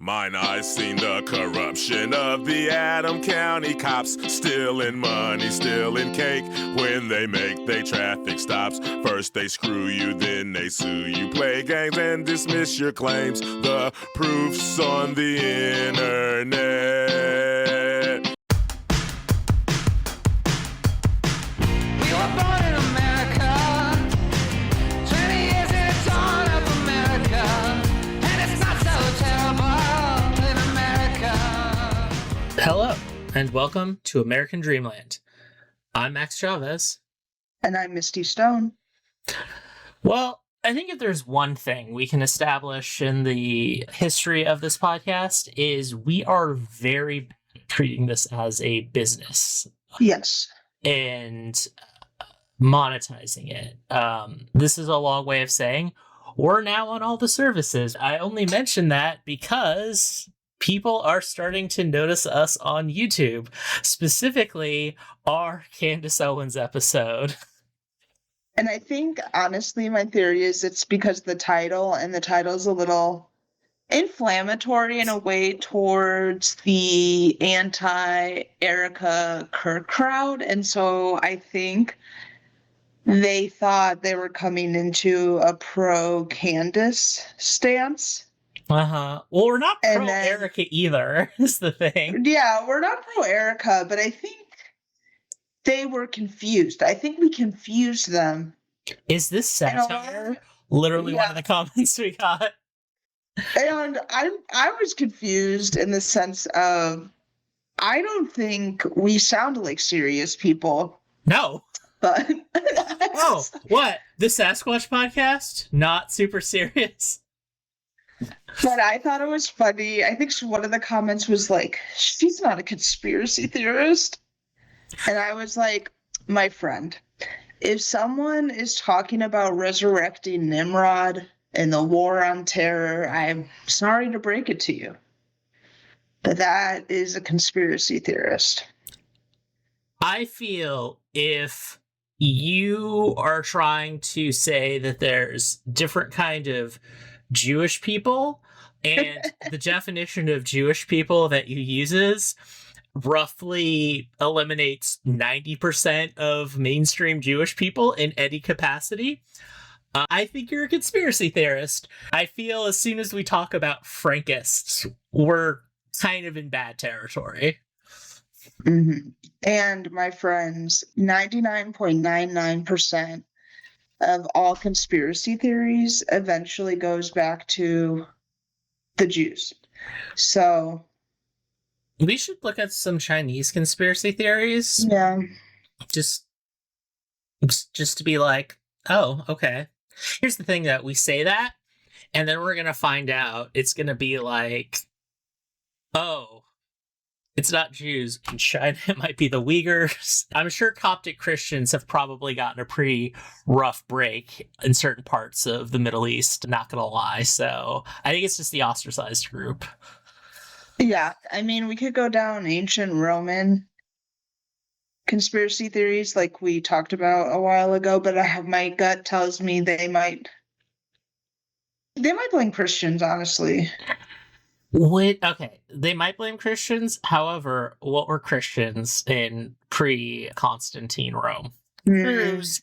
Mine eyes seen the corruption of the Adam County cops, stealing money, stealing cake when they make they traffic stops. First they screw you, then they sue you, play games and dismiss your claims. The proof's on the internet. We were born in America, 20 years in the dawn of America, and it's not so terrible in America. Hello, and welcome to American Dreamland. I'm Max Chavez. And I'm Misty Stone. Well, I think if there's one thing we can establish in the history of this podcast is we are very bad at treating this as a business. Yes. And monetizing it. This is a long way of saying we're now on all the services. I only mention that because people are starting to notice us on YouTube, specifically our Candace Owens episode. And I think, honestly, my theory is it's because the title is a little inflammatory in a way towards the anti-Erica Kirk crowd. And so I think they thought they were coming into a pro-Candace stance. Well, we're not pro-Erica either, is the thing. Yeah, we're not pro-Erica, but I think they were confused. I think we confused them. Is this satire? Literally one of the comments we got. And I was confused in the sense of I don't think we sound like serious people. No. But oh, what? The Sasquatch podcast? Not super serious. But I thought it was funny. I think one of the comments was like, she's not a conspiracy theorist. And I was like, my friend, if someone is talking about resurrecting Nimrod and the war on terror, I'm sorry to break it to you, but that is a conspiracy theorist. I feel if you are trying to say that there's different kind of Jewish people and the definition of Jewish people that you uses roughly eliminates 90% of mainstream Jewish people in any capacity, I think you're a conspiracy theorist. I feel as soon as we talk about Frankists, we're kind of in bad territory. Mm-hmm. And my friends, 99.99% of all conspiracy theories eventually goes back to the Jews. So we should look at some Chinese conspiracy theories. Yeah. Just to be like, oh, okay. Here's the thing that we say that, and then we're going to find out it's going to be like, oh, it's not Jews in China. It might be the Uyghurs. I'm sure Coptic Christians have probably gotten a pretty rough break in certain parts of the Middle East, not going to lie. So I think it's just the ostracized group. Yeah, I mean, we could go down ancient Roman conspiracy theories like we talked about a while ago, but my gut tells me they might blame Christians, honestly. Okay, they might blame Christians. However, what were Christians in pre-Constantine Rome? Jews.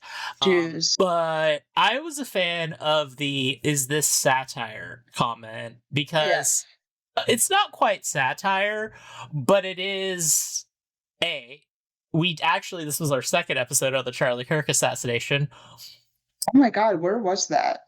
But I was a fan of the "is this satire" comment because it's not quite satire, but it is this was our second episode of the Charlie Kirk assassination. Oh my God, where was that?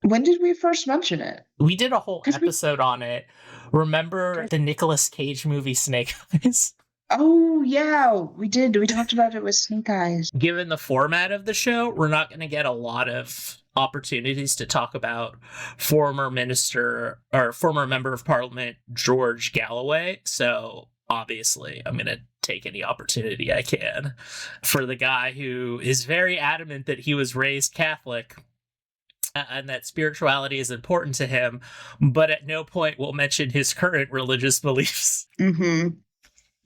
When did we first mention it? We did a whole episode on it. Remember the Nicolas Cage movie Snake Eyes? Oh, yeah, we did. We talked about it with Snake Eyes. Given the format of the show, we're not going to get a lot of opportunities to talk about former member of Parliament George Galloway. So obviously, I'm going to take any opportunity I can for the guy who is very adamant that he was raised Catholic and that spirituality is important to him, but at no point will mention his current religious beliefs. Mm-hmm.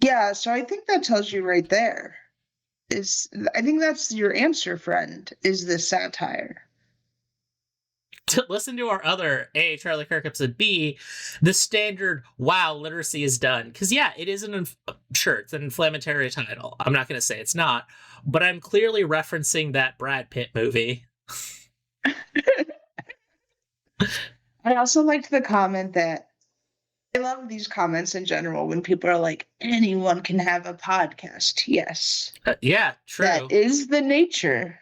Yeah, so I think that tells you right there. I think that's your answer, friend, is the satire. to listen to our other A, Charlie Kirk episode, B, the standard, wow, literacy is done. Because, yeah, it is sure, it's an inflammatory title. I'm not going to say it's not, but I'm clearly referencing that Brad Pitt movie. I also liked the comment that I love these comments in general when people are like, anyone can have a podcast. Yes. Yeah, true. That is the nature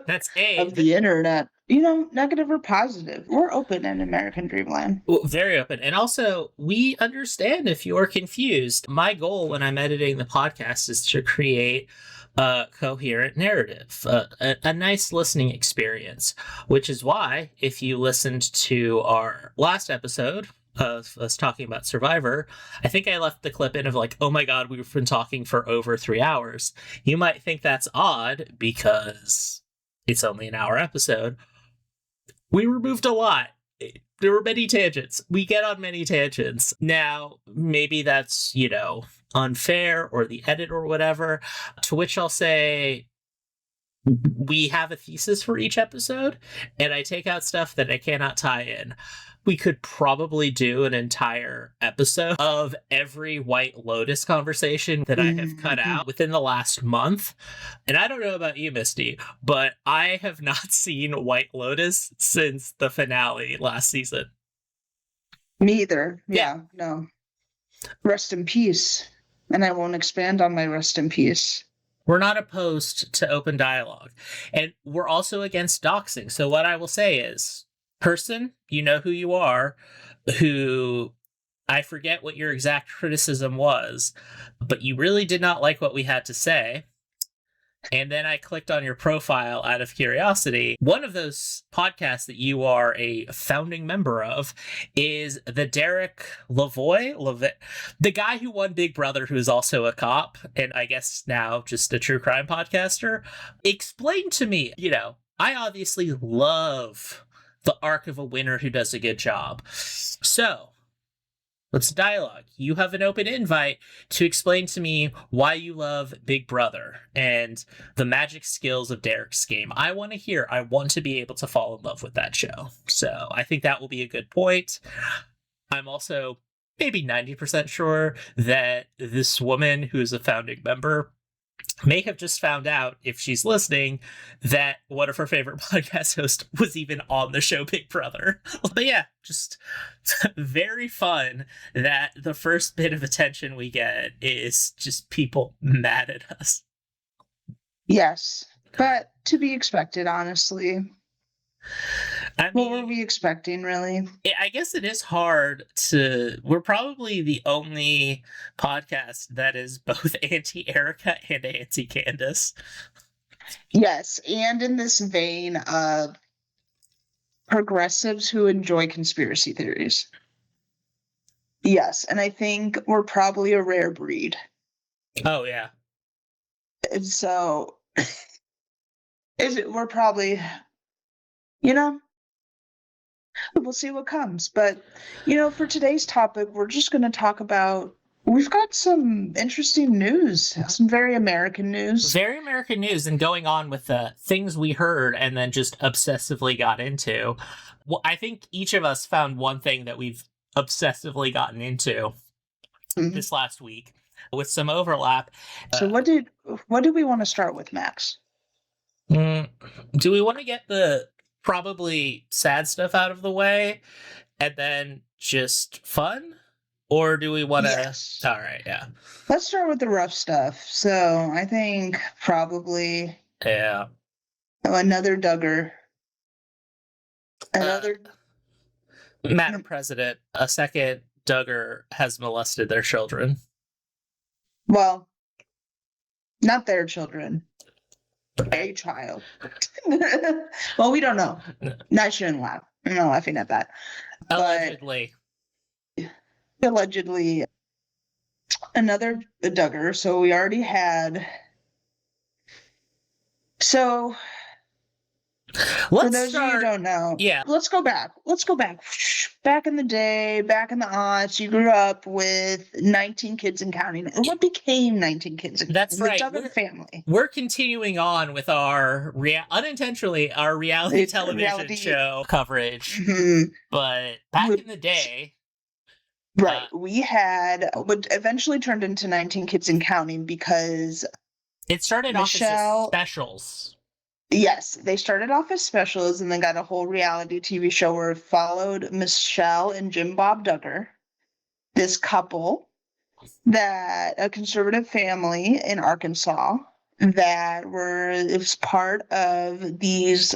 That's A. of the internet. You know, negative or positive. We're open in American Dreamland. Well, very open. And also, we understand if you're confused. My goal when I'm editing the podcast is to create a coherent narrative, a nice listening experience, which is why if you listened to our last episode of us talking about Survivor, I think I left the clip in of like, oh my God, we've been talking for over 3 hours. You might think that's odd because it's only an hour episode. We removed a lot. There were many tangents. We get on many tangents. Now, maybe that's, unfair or the edit or whatever, to which I'll say we have a thesis for each episode, and I take out stuff that I cannot tie in. We could probably do an entire episode of every White Lotus conversation that I have cut out within the last month. And I don't know about you, Misty, but I have not seen White Lotus since the finale last season. Me either. Yeah, no. Rest in peace. And I won't expand on my rest in peace. We're not opposed to open dialogue. And we're also against doxing. So what I will say is, person, you know who you are, who I forget what your exact criticism was, but you really did not like what we had to say. And then I clicked on your profile out of curiosity. One of those podcasts that you are a founding member of is the Derek Lavoie, the guy who won Big Brother, who is also a cop, and I guess now just a true crime podcaster. Explain to me, I obviously love the arc of a winner who does a good job. So, let's dialogue. You have an open invite to explain to me why you love Big Brother and the magic skills of Derek's game. I want to hear. I want to be able to fall in love with that show. So, I think that will be a good point. I'm also maybe 90% sure that this woman who is a founding member may have just found out, if she's listening, that one of her favorite podcast hosts was even on the show Big Brother. But yeah, just very fun that the first bit of attention we get is just people mad at us. Yes, but to be expected, honestly. What were we expecting, really? I guess it is hard we're probably the only podcast that is both anti-Erica and anti-Candace. Yes, and in this vein of progressives who enjoy conspiracy theories. Yes, and I think we're probably a rare breed. Oh, yeah. And so, we're probably... we'll see what comes. But, for today's topic, we're just going to talk about, we've got some interesting news, some very American news. Very American news, and going on with the things we heard and then just obsessively got into. Well, I think each of us found one thing that we've obsessively gotten into this last week with some overlap. So what did we want to start with, Max? Do we want to get the probably sad stuff out of the way and then just fun, or do we want to? Yes. All right, yeah, let's start with the rough stuff. So I think probably another Duggar, Madam President, a second Duggar has molested their children. Well, not their children. A child. Well, we don't know. I shouldn't laugh. I'm not laughing at that. Allegedly. Allegedly. Another Duggar. So we already had. So For those of you who don't know, Yeah. let's go back. Back in the day, back in the aughts, you grew up with 19 kids and counting. And what became 19 kids and That's counting? right. The Duggar family. We're continuing on with our unintentionally our reality television show coverage. Mhm. But back in the day, right, we had what eventually turned into 19 kids and counting because it started off as specials. Yes, they started off as specials and then got a whole reality TV show where it followed Michelle and Jim Bob Duggar, this couple that a conservative family in Arkansas that it was part of these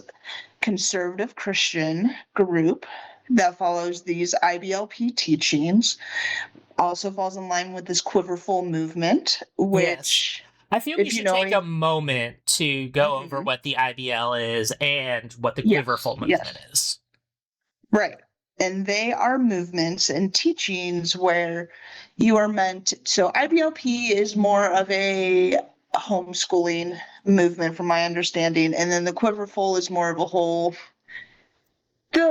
conservative Christian group that follows these IBLP teachings. Also falls in line with this quiverful movement, which I feel we should take a moment to go over what the IBL is and what the quiverful movement is. Right. And they are movements and teachings where you are meant. So IBLP is more of a homeschooling movement, from my understanding, and then the quiverful is more of the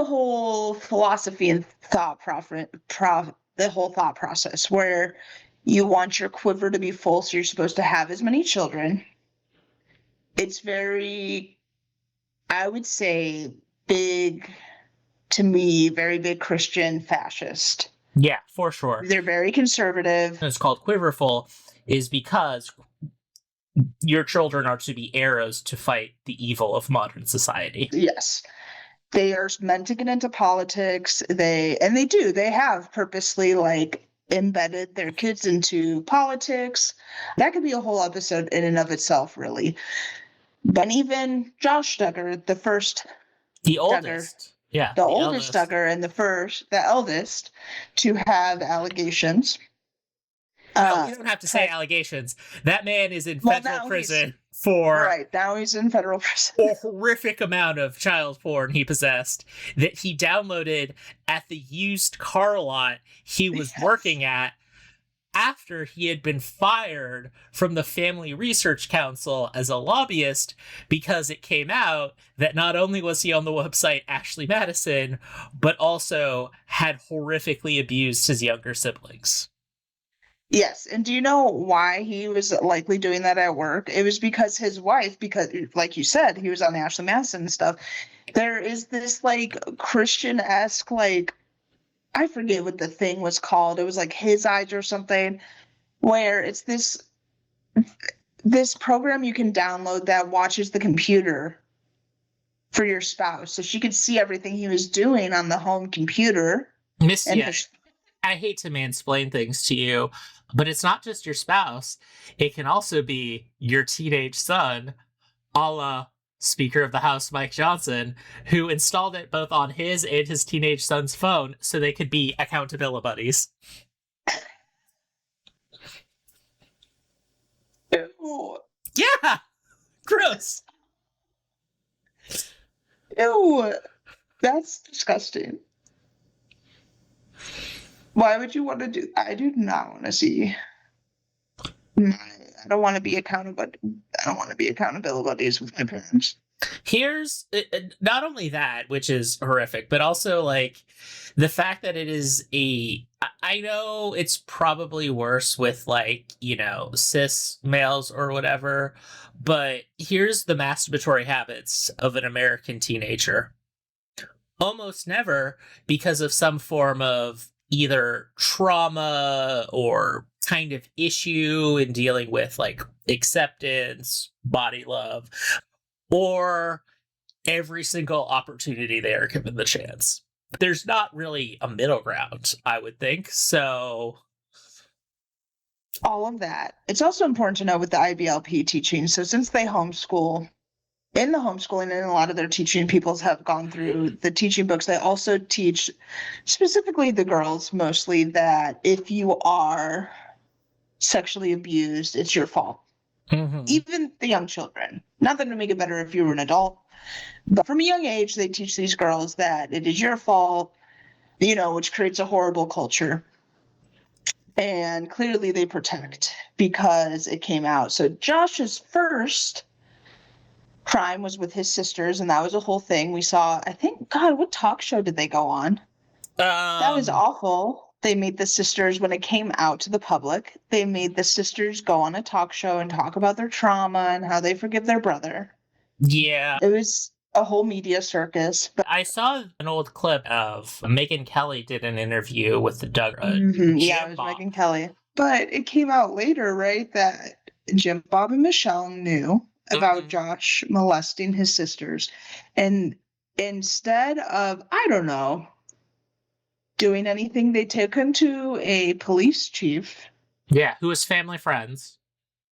whole philosophy and the whole thought process where you want your quiver to be full, so you're supposed to have as many children. It's very, I would say, big, to me, very big Christian fascist. Yeah, for sure. They're very conservative. It's called quiverful is because your children are to be arrows to fight the evil of modern society. Yes. They are meant to get into politics. They have purposely embedded their kids into politics. That could be a whole episode in and of itself, really. But even Josh Duggar, the oldest Duggar, and the eldest, to have allegations. Well, you don't have to say allegations. That man is in federal prison for now he's in federal prison. A horrific amount of child porn he possessed that he downloaded at the used car lot he was working at after he had been fired from the Family Research Council as a lobbyist, because it came out that not only was he on the website Ashley Madison, but also had horrifically abused his younger siblings. Yes, and do you know why he was likely doing that at work? It was because his wife, like you said, he was on Ashley Madison and stuff. There is this Christian-esque, I forget what the thing was called. It was His Eyes or something, where it's this program you can download that watches the computer for your spouse, so she could see everything he was doing on the home computer. Missy, I hate to mansplain things to you, but it's not just your spouse. It can also be your teenage son, a la Speaker of the House Mike Johnson, who installed it both on his and his teenage son's phone so they could be Accountabilibuddies. Ew. Yeah! Gross! Ew. That's disgusting. Why would you want to do? I do not want to see. I don't want to be Accountabilibuddies with my parents. Here's not only that, which is horrific, but also the fact that it is I know it's probably worse with cis males or whatever, but here's the masturbatory habits of an American teenager. Almost never, because of some form of either trauma or kind of issue in dealing with acceptance, body love, or every single opportunity they are given the chance. There's not really a middle ground, I would think. So all of that. It's also important to know with the IBLP teaching. So since they homeschool, in the homeschooling and a lot of their teaching peoples have gone through the teaching books, they also teach, specifically the girls mostly, that if you are sexually abused, it's your fault. Mm-hmm. Even the young children. Not that it would make it better if you were an adult, but from a young age, they teach these girls that it is your fault, which creates a horrible culture. And clearly they protect because it came out. So Josh's first crime was with his sisters, and that was a whole thing. We saw, I think, God, what talk show did they go on? That was awful. They made the sisters, when it came out to the public, they made the sisters go on a talk show and talk about their trauma and how they forgive their brother. Yeah. It was a whole media circus. But I saw an old clip of Megyn Kelly did an interview with the Duggars. yeah, it was Megyn Kelly. But it came out later, right, that Jim Bob and Michelle knew about Josh molesting his sisters. And instead of, I don't know, doing anything, they took him to a police chief. Yeah, who was family friends.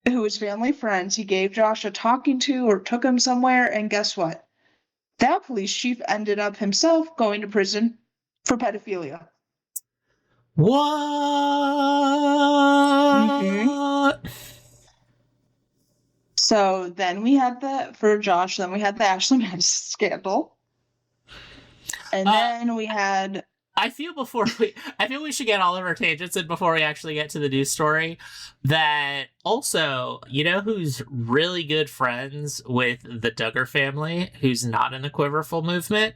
He gave Josh a talking to or took him somewhere, and guess what? That police chief ended up himself going to prison for pedophilia. What? So then we had for Josh, then we had the Ashley Madison scandal. And then we had... I feel we should get all of our tangents in before we actually get to the news story. That also, you know who's really good friends with the Duggar family, who's not in the Quiverful movement?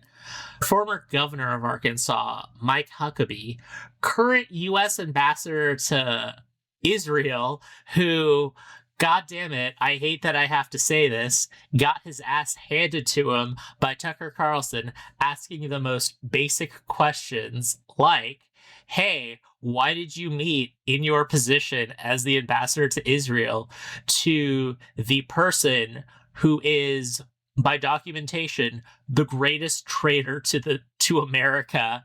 Former governor of Arkansas, Mike Huckabee, current U.S. ambassador to Israel, who, God damn it, I hate that I have to say this, got his ass handed to him by Tucker Carlson, asking the most basic questions like, hey, why did you meet in your position as the ambassador to Israel to the person who is, by documentation, the greatest traitor to America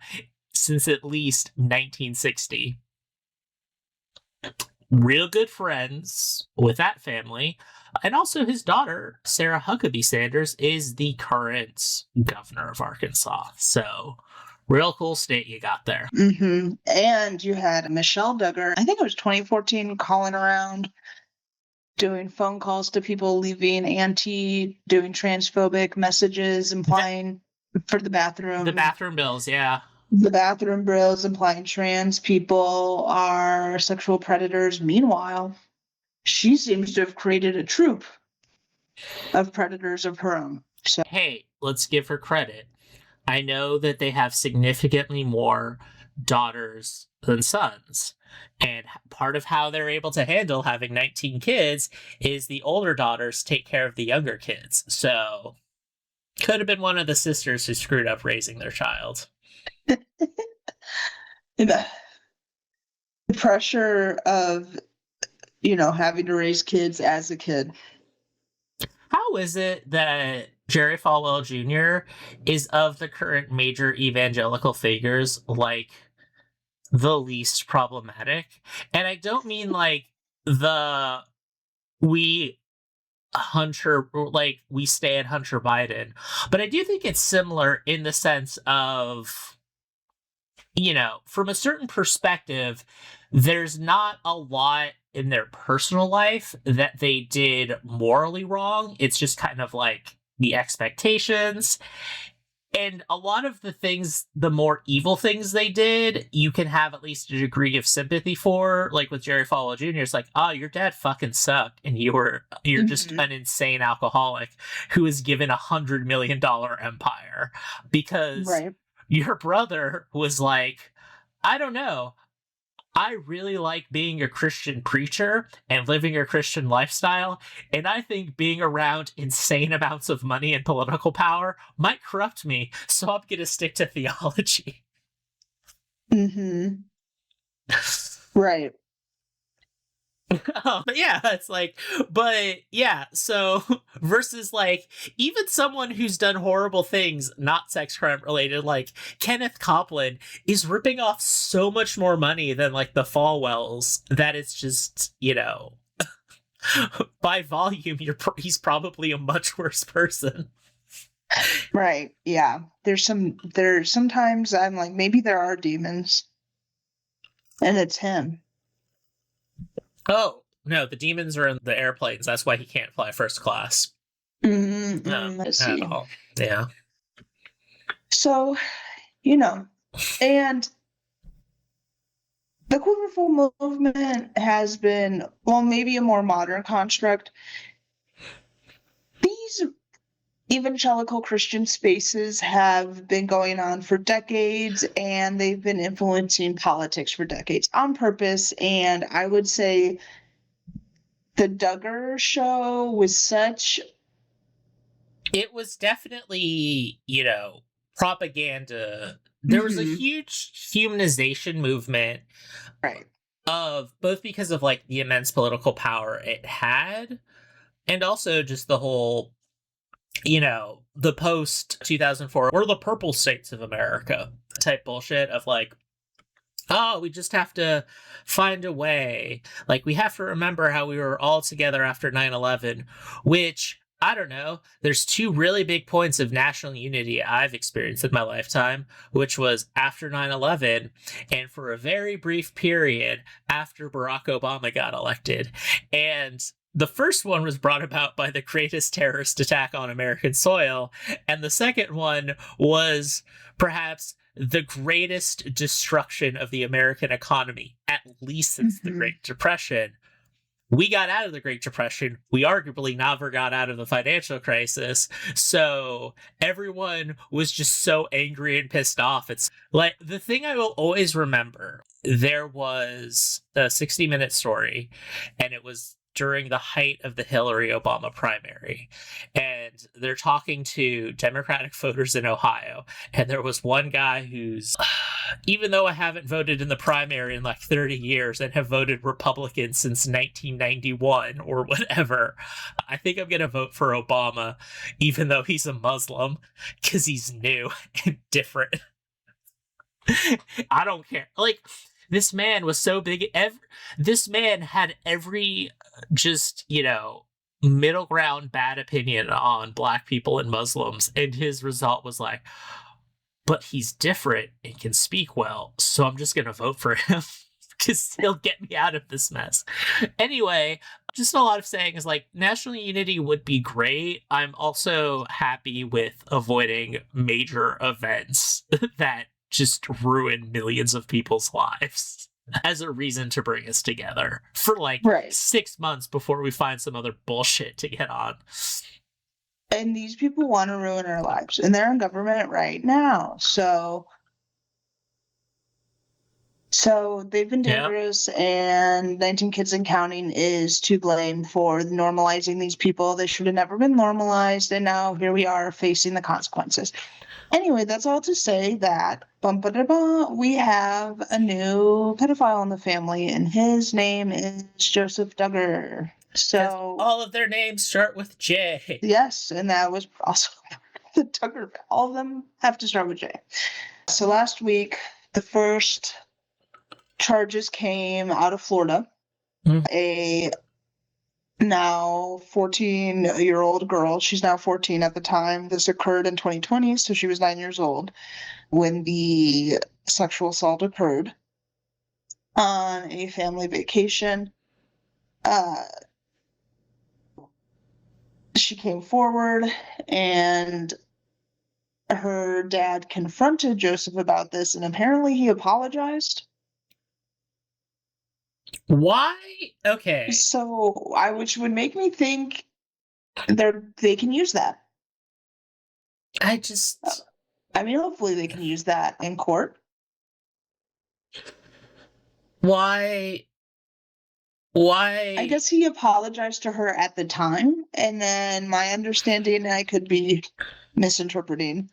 since at least 1960? Real good friends with that family. And also his daughter, Sarah Huckabee Sanders, is the current governor of Arkansas. So real cool state you got there. And you had Michelle Duggar, I think it was 2014, calling around, doing phone calls to people, leaving doing transphobic messages, implying for the bathroom. The bathroom bills, yeah. The bathroom bills implying trans people are sexual predators. Meanwhile, she seems to have created a troupe of predators of her own. So, hey, let's give her credit. I know that they have significantly more daughters than sons. And part of how they're able to handle having 19 kids is the older daughters take care of the younger kids. So, could have been one of the sisters who screwed up raising their child. The pressure of, having to raise kids as a kid. How is it that Jerry Falwell Jr. is of the current major evangelical figures, like, the least problematic? And I don't mean like we stand Hunter Biden, but I do think it's similar in the sense of, from a certain perspective, there's not a lot in their personal life that they did morally wrong. It's just kind of like the expectations. And a lot of the things, the more evil things they did, you can have at least a degree of sympathy for. Like with Jerry Falwell Jr., it's like, oh, your dad fucking sucked, and you're just an insane alcoholic who is given $100 million empire because your brother was like, I don't know, I really like being a Christian preacher and living a Christian lifestyle, and I think being around insane amounts of money and political power might corrupt me, so I'm gonna stick to theology. Right. But yeah, it's like, so versus like even someone who's done horrible things, not sex crime related, like Kenneth Copeland is ripping off so much more money than like the Falwells that it's just, by volume, he's probably a much worse person. Right. Yeah. There's sometimes I'm like, maybe there are demons and it's him. Oh, no, the demons are in the airplanes. That's why he can't fly first class. I see. At all. Yeah. So, and the Quiverful movement has been, well, maybe a more modern construct. These evangelical Christian spaces have been going on for decades, and they've been influencing politics for decades on purpose. And I would say the Duggar show was such. It was definitely, propaganda. There was a huge humanization movement, Right. of both because of like the immense political power it had, and also just the whole, the post 2004 or the purple states of America type bullshit of like, oh, we just have to find a way. Like, we have to remember how we were all together after 9/11, which, I don't know, there's two really big points of national unity I've experienced in my lifetime, which was after 9/11 and for a very brief period after Barack Obama got elected. And the first one was brought about by the greatest terrorist attack on American soil, and the second one was perhaps the greatest destruction of the American economy, at least since the Great Depression. We got out of the Great Depression. We arguably never got out of the financial crisis. So everyone was just so angry and pissed off. It's like the thing I will always remember. There was a 60-minute story, and it was during the height of the Hillary Obama primary. And they're talking to Democratic voters in Ohio. And there was one guy who's, even though I haven't voted in the primary in like 30 years and have voted Republican since 1991 or whatever, I think I'm going to vote for Obama, even though he's a Muslim, because he's new and different. I don't care. Like, this man was so big. This man had every just, middle ground bad opinion on black people and Muslims. And his result was like, but he's different and can speak well. So I'm just going to vote for him because he'll get me out of this mess. Anyway, just a lot of saying is like, national unity would be great. I'm also happy with avoiding major events that just ruin millions of people's lives as a reason to bring us together for like 6 months before we find some other bullshit to get on. And these people want to ruin our lives, and they're in government right now. So they've been dangerous, and 19 Kids and Counting is to blame for normalizing these people. They should have never been normalized, and now here we are facing the consequences. Anyway, that's all to say that we have a new pedophile in the family, and his name is Joseph Duggar. So all of their names start with J. Yes, and that was also the Duggar. All of them have to start with J. So last week, the first charges came out of Florida. A now 14-year-old girl, she's now 14 at the time. This occurred in 2020, so she was 9 years old when the sexual assault occurred on a family vacation. She came forward, and her dad confronted Joseph about this, and apparently he apologized. Why? Okay. So, which would make me think they can use that. Hopefully they can use that in court. Why? I guess he apologized to her at the time, and then my understanding, I could be misinterpreting,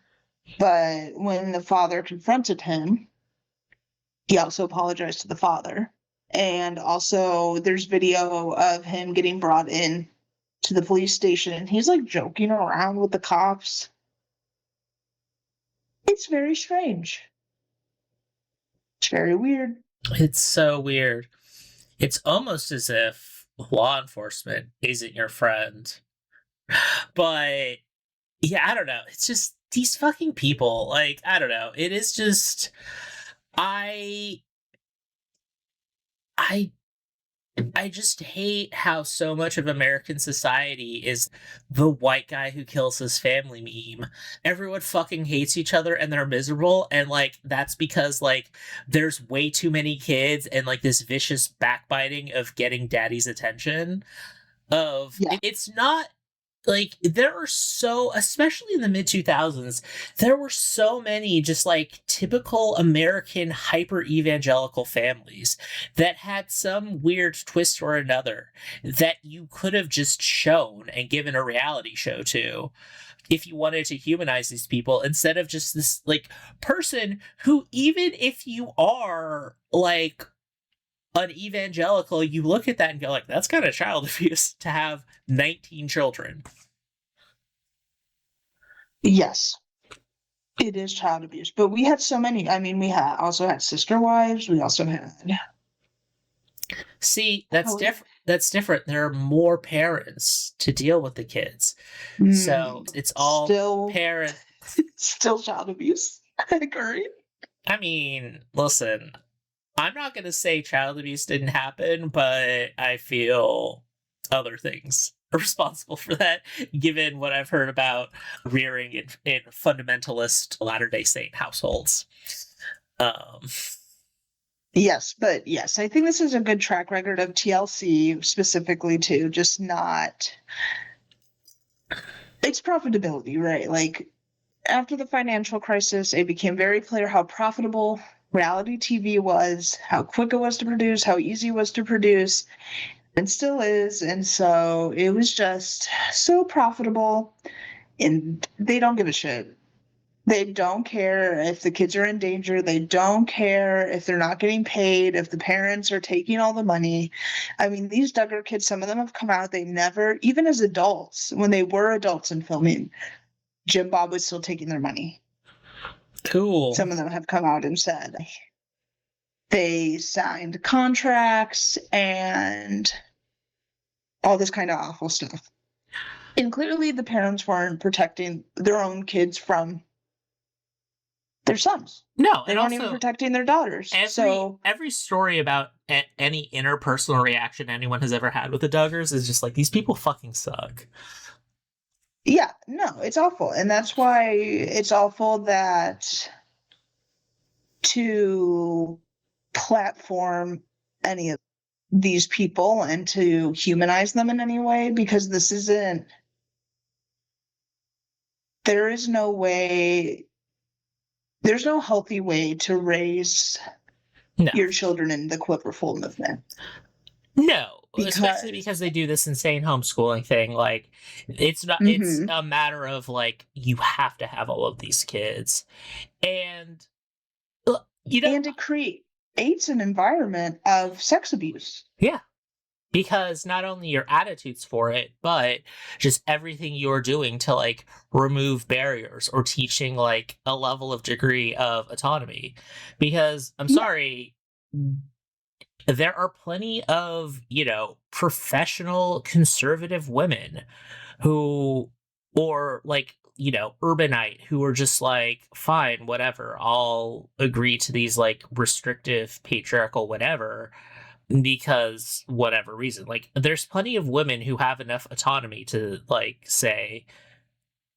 but when the father confronted him, he also apologized to the father. And also there's video of him getting brought in to the police station, and he's like joking around with the cops. It's very strange. It's very weird. It's so weird. It's almost as if law enforcement isn't your friend. But yeah, I don't know. It's just these fucking people. Like, I don't know. It is just I just hate how so much of American society is the white guy who kills his family meme. Everyone fucking hates each other and they're miserable, and like that's because like there's way too many kids and like this vicious backbiting of getting daddy's attention. It's not like there were so, especially in the mid 2000s, there were so many just like typical American hyper evangelical families that had some weird twist or another that you could have just shown and given a reality show to if you wanted to humanize these people, instead of just this like person who, even if you are like an evangelical, you look at that and go like, that's kind of child abuse to have 19 children. Yes, it is child abuse. But we had so many. I mean, we also had sister wives. We also had. See, that's different. That's different. There are more parents to deal with the kids. So it's all still parent. Still child abuse. I agree. I mean, listen, I'm not going to say child abuse didn't happen, but I feel other things are responsible for that, given what I've heard about rearing in fundamentalist Latter-day Saint households. Yes, but yes, I think this is a good track record of TLC specifically too, just not its profitability, right? Like after the financial crisis, it became very clear how profitable reality TV was, how quick it was to produce, how easy it was to produce, and still is. And so it was just so profitable, and they don't give a shit. They don't care if the kids are in danger. They don't care if they're not getting paid, if the parents are taking all the money. I mean, these Duggar kids, some of them have come out. They never, even as adults, when they were adults and filming, Jim Bob was still taking their money. Cool. Some of them have come out and said they signed contracts and all this kind of awful stuff. And clearly the parents weren't protecting their own kids from their sons. No, They and weren't also even protecting their daughters. every story about any interpersonal reaction anyone has ever had with the Duggars is just like, these people fucking suck. Yeah, no, it's awful. And that's why it's awful that to platform any of these people and to humanize them in any way, because this isn't, there's no healthy way to raise your children in the Quiverful movement. No, especially because they do this insane homeschooling thing. Like, it's not, it's a matter of like, you have to have all of these kids. And, you know. And it creates an environment of sex abuse. Yeah. Because not only your attitudes for it, but just everything you're doing to like remove barriers or teaching like a level of degree of autonomy. Because I'm sorry, there are plenty of, professional conservative women who, or like, urbanite who are just like, fine, whatever, I'll agree to these like restrictive patriarchal whatever, because whatever reason. Like, there's plenty of women who have enough autonomy to like say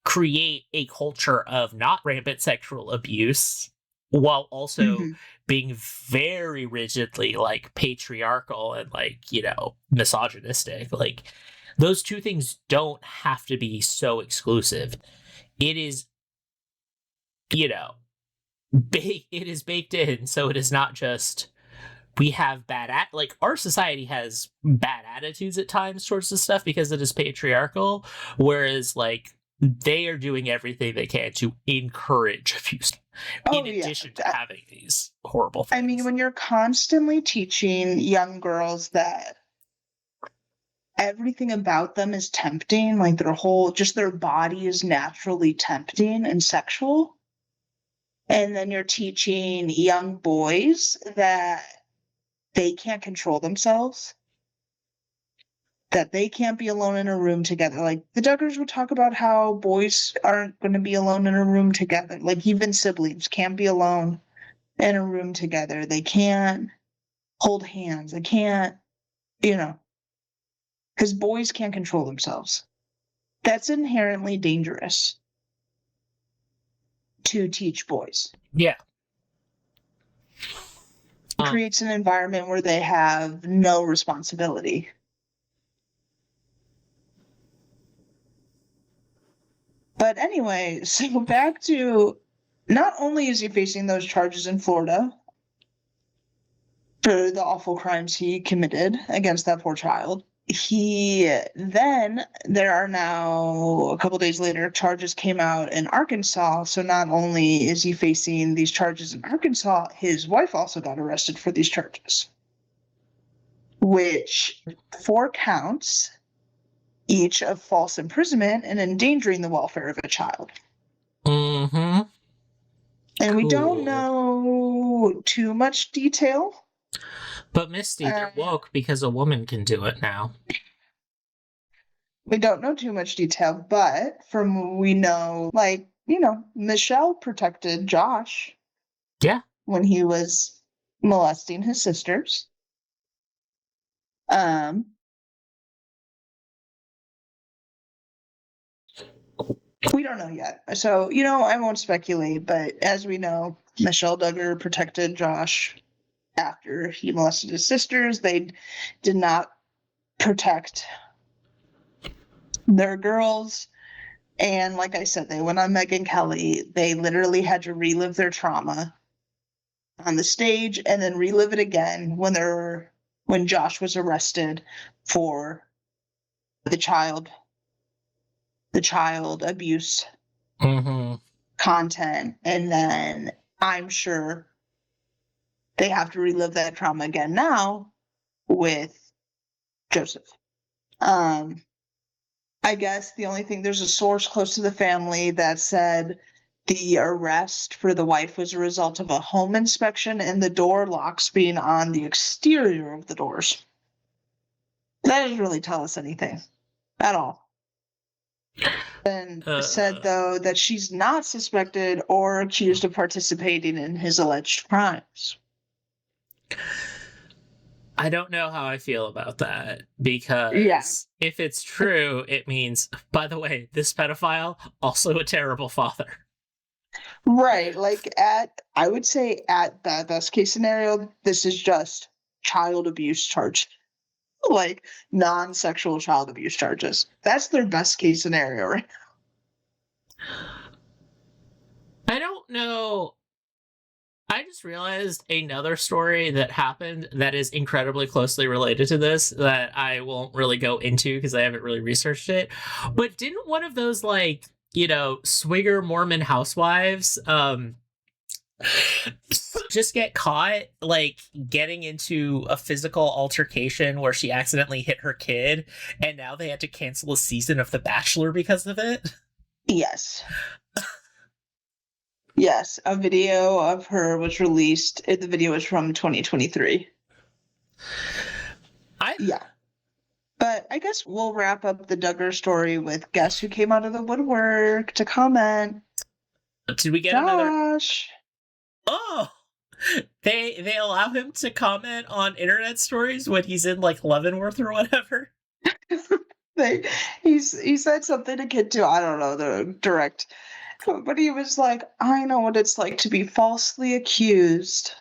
create a culture of not rampant sexual abuse while also being very rigidly like patriarchal and like misogynistic. Like, those two things don't have to be so exclusive. It is it is baked in, so it is not just we have like, our society has bad attitudes at times towards this stuff because it is patriarchal, whereas like they are doing everything they can to encourage abuse in addition to having these horrible things. I mean, when you're constantly teaching young girls that everything about them is tempting, like their body is naturally tempting and sexual, and then you're teaching young boys that they can't control themselves, that they can't be alone in a room together. Like, the Duggars would talk about how boys aren't going to be alone in a room together. Like, even siblings can't be alone in a room together. They can't hold hands. They can't, because boys can't control themselves. That's inherently dangerous to teach boys. Yeah. It creates an environment where they have no responsibility. But anyway, so back to, not only is he facing those charges in Florida for the awful crimes he committed against that poor child, there are now, a couple days later, charges came out in Arkansas. So not only is he facing these charges in Arkansas, his wife also got arrested for these charges, which 4 counts each of false imprisonment and endangering the welfare of a child. Mm-hmm. And we don't Cool. know too much detail. But Misty, they're woke because a woman can do it now. We don't know too much detail, but from what we know, Michelle protected Josh. Yeah. When he was molesting his sisters. We don't know yet. So, I won't speculate, but as we know, Michelle Duggar protected Josh after he molested his sisters. They did not protect their girls. And like I said, they went on Megyn Kelly. They literally had to relive their trauma on the stage and then relive it again when Josh was arrested for the child abuse content. And then I'm sure they have to relive that trauma again now with Joseph. I guess the only thing, there's a source close to the family that said the arrest for the wife was a result of a home inspection and the door locks being on the exterior of the doors. That doesn't really tell us anything at all. And said, though, that she's not suspected or accused of participating in his alleged crimes. I don't know how I feel about that, because if it's true, it means, by the way, this pedophile, also a terrible father. Right. I would say at that best case scenario, this is just child abuse charge. Non-sexual child abuse charges. That's their best case scenario right now. I don't know. I just realized another story that happened that is incredibly closely related to this that I won't really go into because I haven't really researched it. But didn't one of those swigger Mormon housewives just get caught getting into a physical altercation where she accidentally hit her kid, and now they had to cancel a season of The Bachelor because of it? Yes. Yes, a video of her was released. The video is from 2023. Yeah. But I guess we'll wrap up the Duggar story with guess who came out of the woodwork to comment. Did we get Josh. Oh! They allow him to comment on internet stories when he's in Leavenworth or whatever? He said something akin to, I don't know, the direct... But he was like, I know what it's like to be falsely accused,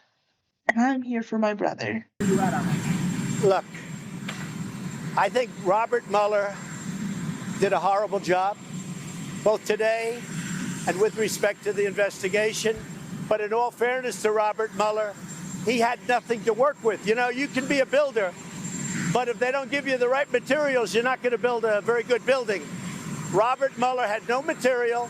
and I'm here for my brother. Look, I think Robert Mueller did a horrible job, both today and with respect to the investigation. But in all fairness to Robert Mueller, he had nothing to work with. You can be a builder, but if they don't give you the right materials, you're not going to build a very good building. Robert Mueller had no material.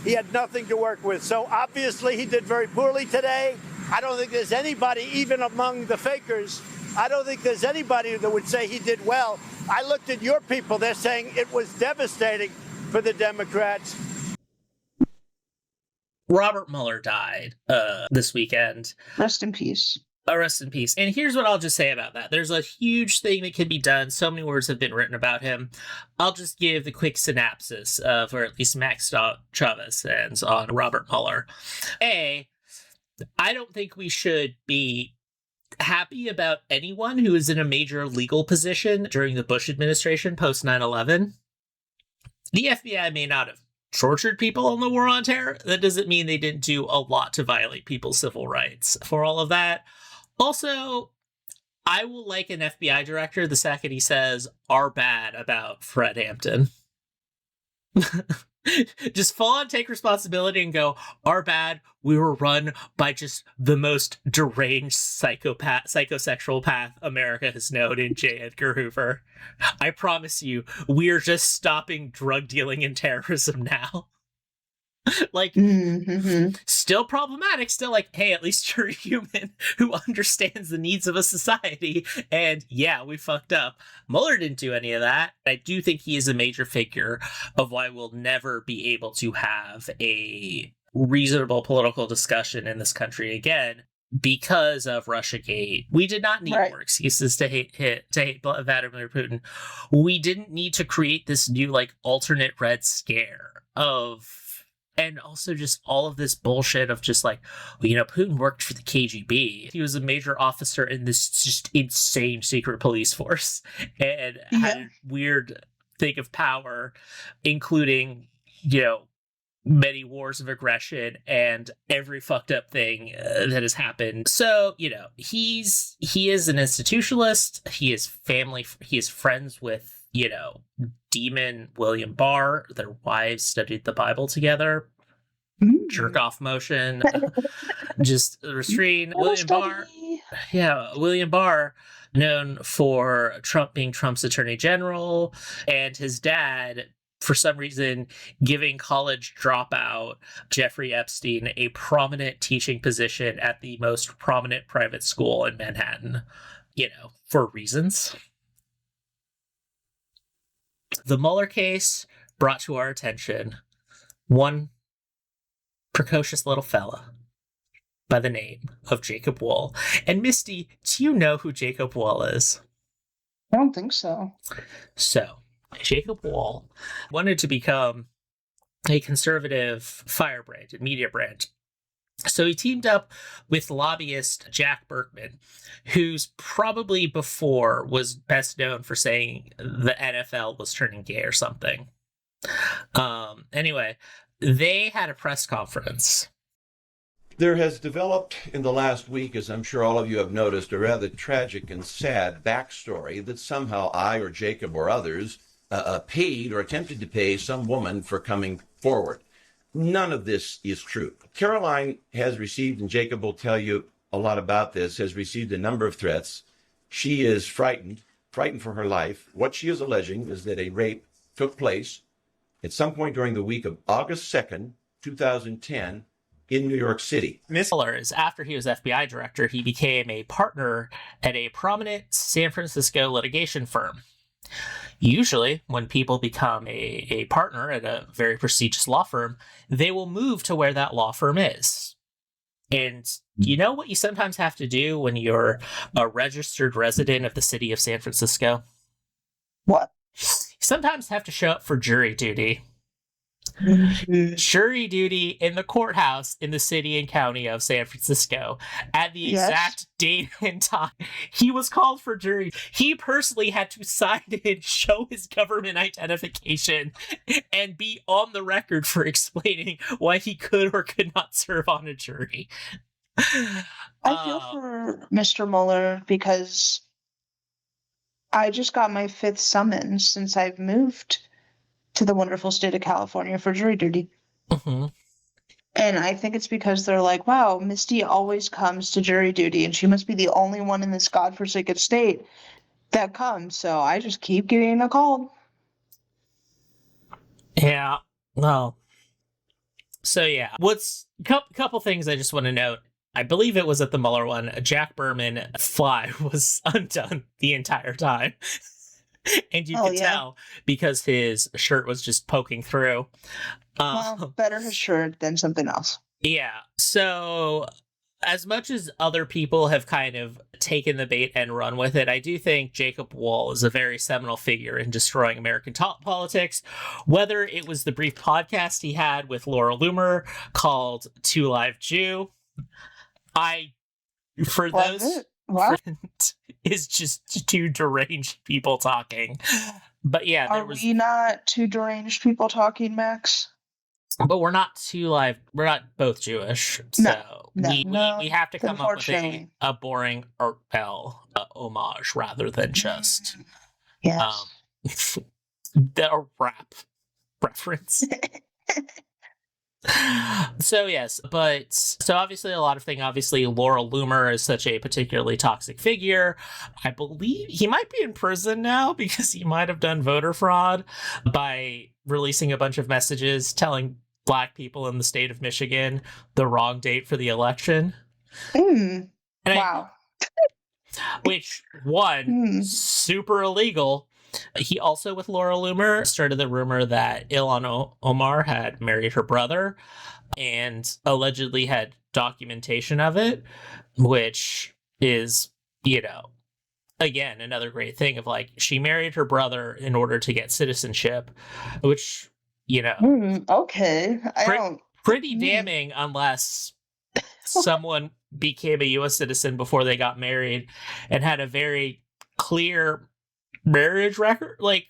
He had nothing to work with. So obviously he did very poorly today. I don't think there's anybody, even among the fakers, I don't think there's anybody that would say he did well. I looked at your people. They're saying it was devastating for the Democrats. Robert Mueller died this weekend. Rest in peace. Rest in peace. And here's what I'll just say about that. There's a huge thing that can be done. So many words have been written about him. I'll just give the quick synopsis of where at least Max Chavez ends on Robert Mueller. I don't think we should be happy about anyone who is in a major legal position during the Bush administration post 9/11. The FBI may not have tortured people in the war on terror. That doesn't mean they didn't do a lot to violate people's civil rights. For all of that, also, I will like an FBI director the second he says "are bad" about Fred Hampton. Just full on take responsibility and go, our bad, we were run by just the most deranged psychosexual path America has known in J. Edgar Hoover. I promise you, we're just stopping drug dealing and terrorism now. Like, still problematic, still like, hey, at least you're a human who understands the needs of a society, and yeah, we fucked up. Mueller didn't do any of that. I do think he is a major figure of why we'll never be able to have a reasonable political discussion in this country again because of Russiagate. We did not need more excuses to hate Vladimir Putin. We didn't need to create this new like alternate red scare of. And also just all of this bullshit of just like, well, you know, Putin worked for the KGB. He was a major officer in this just insane secret police force and had a weird thing of power, including, you know, many wars of aggression and every fucked up thing that has happened. So, you know, he is an institutionalist. He is friends with, you know, Demon William Barr. Their wives studied the Bible together. Jerk off motion. Just restrain. William Barr. Yeah, William Barr, known for being Trump's attorney general, and his dad, for some reason, giving college dropout Jeffrey Epstein a prominent teaching position at the most prominent private school in Manhattan, you know, for reasons. The Mueller case brought to our attention one precocious little fella by the name of Jacob Wohl. And Misty, do you know who Jacob Wohl is? I don't think so. So, Jacob Wohl wanted to become a conservative firebrand and media brand. So he teamed up with lobbyist Jack Berkman, who's probably before was best known for saying the NFL was turning gay or something. Anyway, they had a press conference. There has developed in the last week, as I'm sure all of you have noticed, a rather tragic and sad backstory that somehow I or Jacob or others paid or attempted to pay some woman for coming forward. None of this is true. Caroline has received, and Jacob will tell you a lot about this, has received a number of threats. She is frightened for her life. What she is alleging is that a rape took place at some point during the week of August 2nd, 2010, in New York City. Mueller is, after he was FBI director, he became a partner at a prominent San Francisco litigation firm. Usually, when people become a partner at a very prestigious law firm, they will move to where that law firm is. And you know what you sometimes have to do when you're a registered resident of the city of San Francisco? What? You sometimes have to show up for jury duty. Jury duty in the courthouse in the city and county of San Francisco at the exact date and time he was called for jury. He personally had to sign in, show his government identification, and be on the record for explaining why he could or could not serve on a jury. I feel for Mr. Mueller because I just got my 5th summons since I've moved to the wonderful state of California for jury duty. Mm-hmm. And I think it's because they're like, wow, Misty always comes to jury duty and she must be the only one in this godforsaken state that comes. So I just keep getting a call. Yeah. Well. So yeah. What's couple things I just want to note. I believe it was at the Mueller one. Jack Berman fly was undone the entire time. And you could tell because his shirt was just poking through. Well, better his shirt than something else. Yeah. So as much as other people have kind of taken the bait and run with it, I do think Jacob Wohl is a very seminal figure in destroying American politics. Whether it was the brief podcast he had with Laura Loomer called Two Live Jew, is just two deranged people talking. But yeah, are we not two deranged people talking, Max? But we're not we're not both Jewish, so we have to come up with a boring homage rather than just yes. the rap reference. So yes, but so obviously a lot of things. Obviously, Laurel Loomer is such a particularly toxic figure. I believe he might be in prison now because he might have done voter fraud by releasing a bunch of messages telling Black people in the state of Michigan the wrong date for the election. Mm. And Wow. which one super illegal. He also, with Laura Loomer, started the rumor that Ilhan Omar had married her brother and allegedly had documentation of it, which is, you know, again, another great thing of like, she married her brother in order to get citizenship, which, you know, Okay. I don't. pretty damning unless someone became a U.S. citizen before they got married and had a very clear marriage record. Like,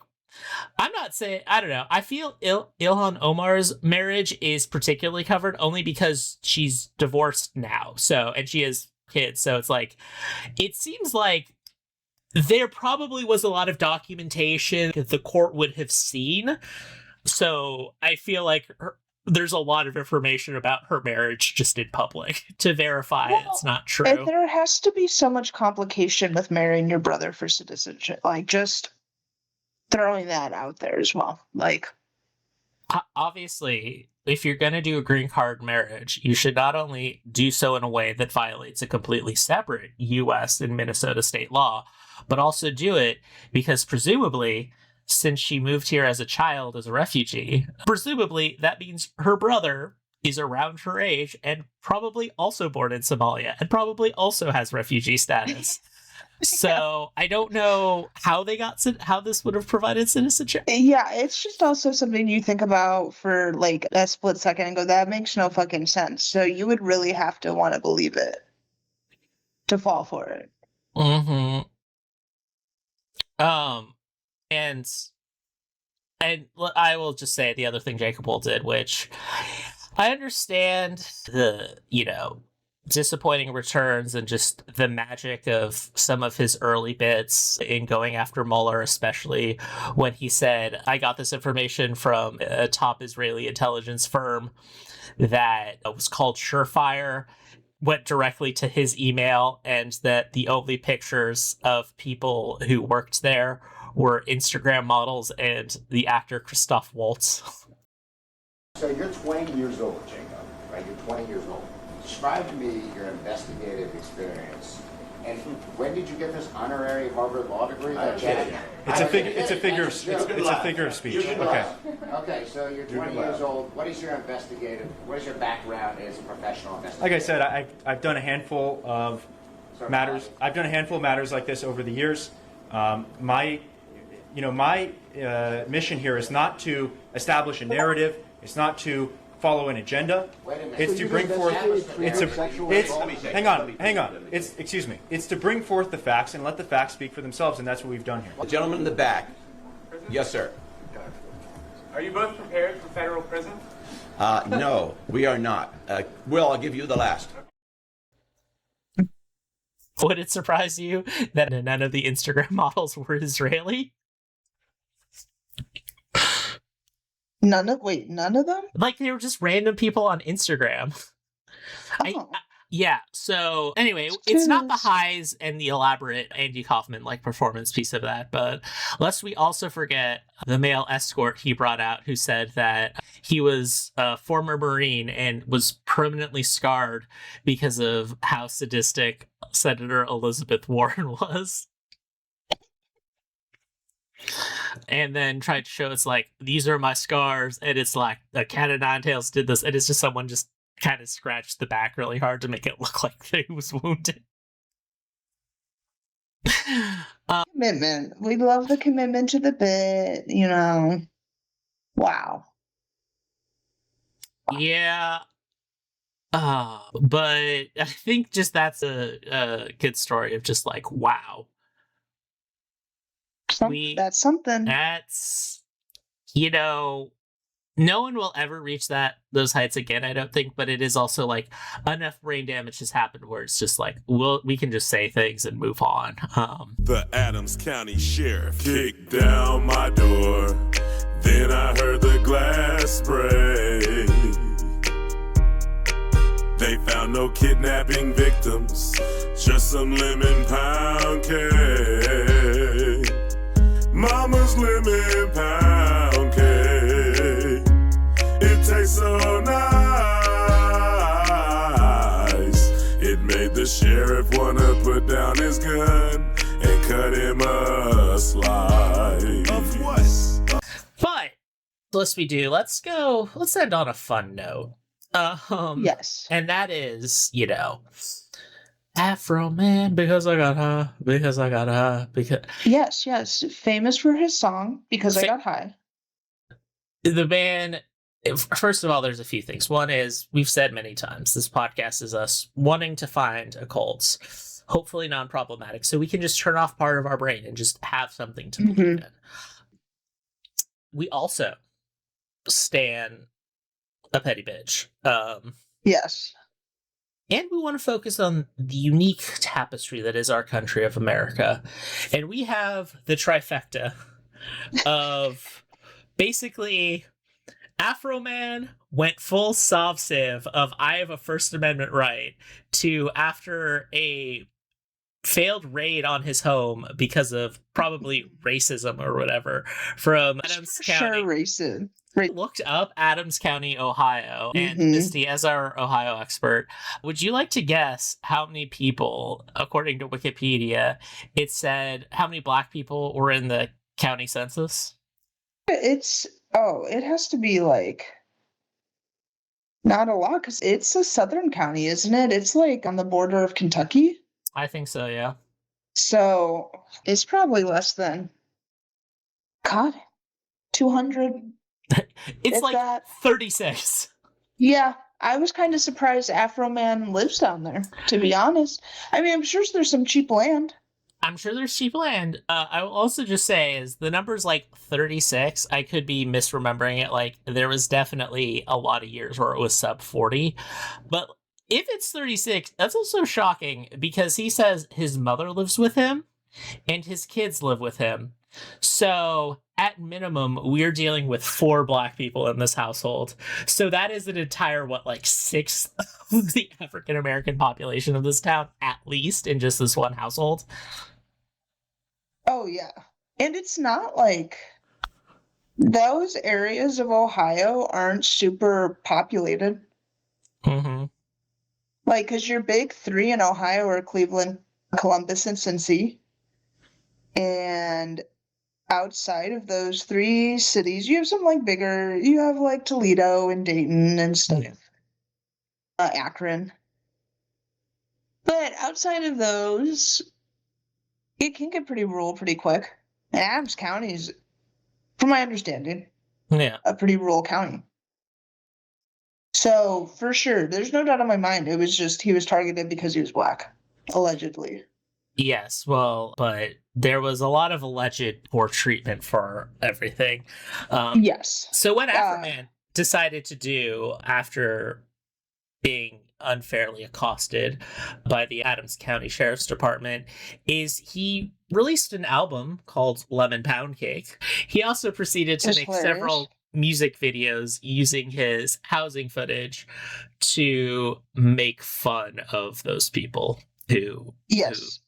I'm not saying, I don't know. I feel Ilhan Omar's marriage is particularly covered only because she's divorced now. So, and she has kids. So it's like, it seems like there probably was a lot of documentation that the court would have seen. So I feel like there's a lot of information about her marriage just in public to verify it's not true. And there has to be so much complication with marrying your brother for citizenship. Like, just throwing that out there as well. Like, obviously, if you're going to do a green card marriage, you should not only do so in a way that violates a completely separate U.S. and Minnesota state law, but also do it because presumably, since she moved here as a child as a refugee, presumably that means her brother is around her age and probably also born in Somalia and probably also has refugee status. So I don't know how they got how this would have provided citizenship. yeah, it's just also something you think about for like a split second and go, that makes no fucking sense. So you would really have to want to believe it to fall for it. Mm-hmm. And I will just say the other thing Jacob Wohl did, which I understand the, you know, disappointing returns and just the magic of some of his early bits in going after Mueller, especially when he said, I got this information from a top Israeli intelligence firm that was called Surefire, went directly to his email, and that the only pictures of people who worked there were Instagram models and the actor Christoph Waltz. So you're 20 years old, Jacob, right? You're 20 years old. Describe to me your investigative experience. And when did you get this honorary Harvard Law degree? It's a figure of speech. Okay. Okay, so you're 20 years old. What is your background as a professional investigator? Like I said, I've done a handful of matters. I've done a handful of matters like this over the years. My mission here is not to establish a narrative. It's not to follow an agenda. It's to bring forth. Hang on. It's to bring forth the facts and let the facts speak for themselves, and that's what we've done here. The gentleman in the back. Yes, sir. Are you both prepared for federal prison? No, we are not. Will, I'll give you the last. Would it surprise you that none of the Instagram models were Israeli? None of them? Like, they were just random people on Instagram. Oh. Yeah, so anyway, it's not the highs and the elaborate Andy Kaufman like performance piece of that, but lest we also forget the male escort he brought out who said that he was a former Marine and was permanently scarred because of how sadistic Senator Elizabeth Warren was. And then tried to show it's like, these are my scars, and it's like a cat of nine tails did this, and it's just someone just kind of scratched the back really hard to make it look like they was wounded. Commitment. We love the commitment to the bit, you know. Wow. Yeah. But I think just that's a good story of just like, wow. That's something. That's, you know, no one will ever reach those heights again, I don't think, but it is also like enough brain damage has happened where it's just like, we can just say things and move on. The Adams County Sheriff kicked down my door. Then I heard the glass break. They found no kidnapping victims, just some lemon pound cake. Mama's lemon pound cake. It tastes so nice. It made the sheriff wanna put down his gun and cut him a slice. Of what? But let's end on a fun note. Yes. And that is, Afroman, because I got high, because. Yes. Famous for his song, Because I Got High. The band, first of all, there's a few things. One is, we've said many times, this podcast is us wanting to find occults, hopefully non-problematic, so we can just turn off part of our brain and just have something to believe in. We also stan a petty bitch. Yes. And we want to focus on the unique tapestry that is our country of America. And we have the trifecta of basically Afroman went full Sov-Civ of I have a First Amendment right to, after a failed raid on his home because of probably racism or whatever from Adams County. Sure, racist. Looked up Adams County, Ohio, and Misty, as our Ohio expert, would you like to guess how many people, according to Wikipedia, it said how many Black people were in the county census? It has to be like not a lot, because it's a southern county, isn't it? It's like on the border of Kentucky. I think so, yeah. So it's probably less than 200. It's like that. 36. Yeah, I was kind of surprised Afroman lives down there, to be honest. I mean, I'm sure there's some cheap land. I will also just say is the number's like 36. I could be misremembering it. Like, there was definitely a lot of years where it was sub 40. But if it's 36, that's also shocking because he says his mother lives with him and his kids live with him. So at minimum, we're dealing with 4 Black people in this household. So that is an entire, sixth of the African-American population of this town, at least, in just this one household. Oh, yeah. And it's not like those areas of Ohio aren't super populated. Mm-hmm. Like, because your big 3 in Ohio are Cleveland, Columbus, and Cincy. And outside of those 3 cities, you have some bigger, you have Toledo and Dayton and stuff. Akron. But outside of those, it can get pretty rural pretty quick. And Adams County is, from my understanding, a pretty rural county. So, for sure, there's no doubt in my mind, it was just he was targeted because he was Black, allegedly. Yes, well, but there was a lot of alleged poor treatment for everything. Yes. So what Afroman decided to do after being unfairly accosted by the Adams County Sheriff's Department is he released an album called Lemon Pound Cake. He also proceeded to make several music videos using his housing footage to make fun of those people who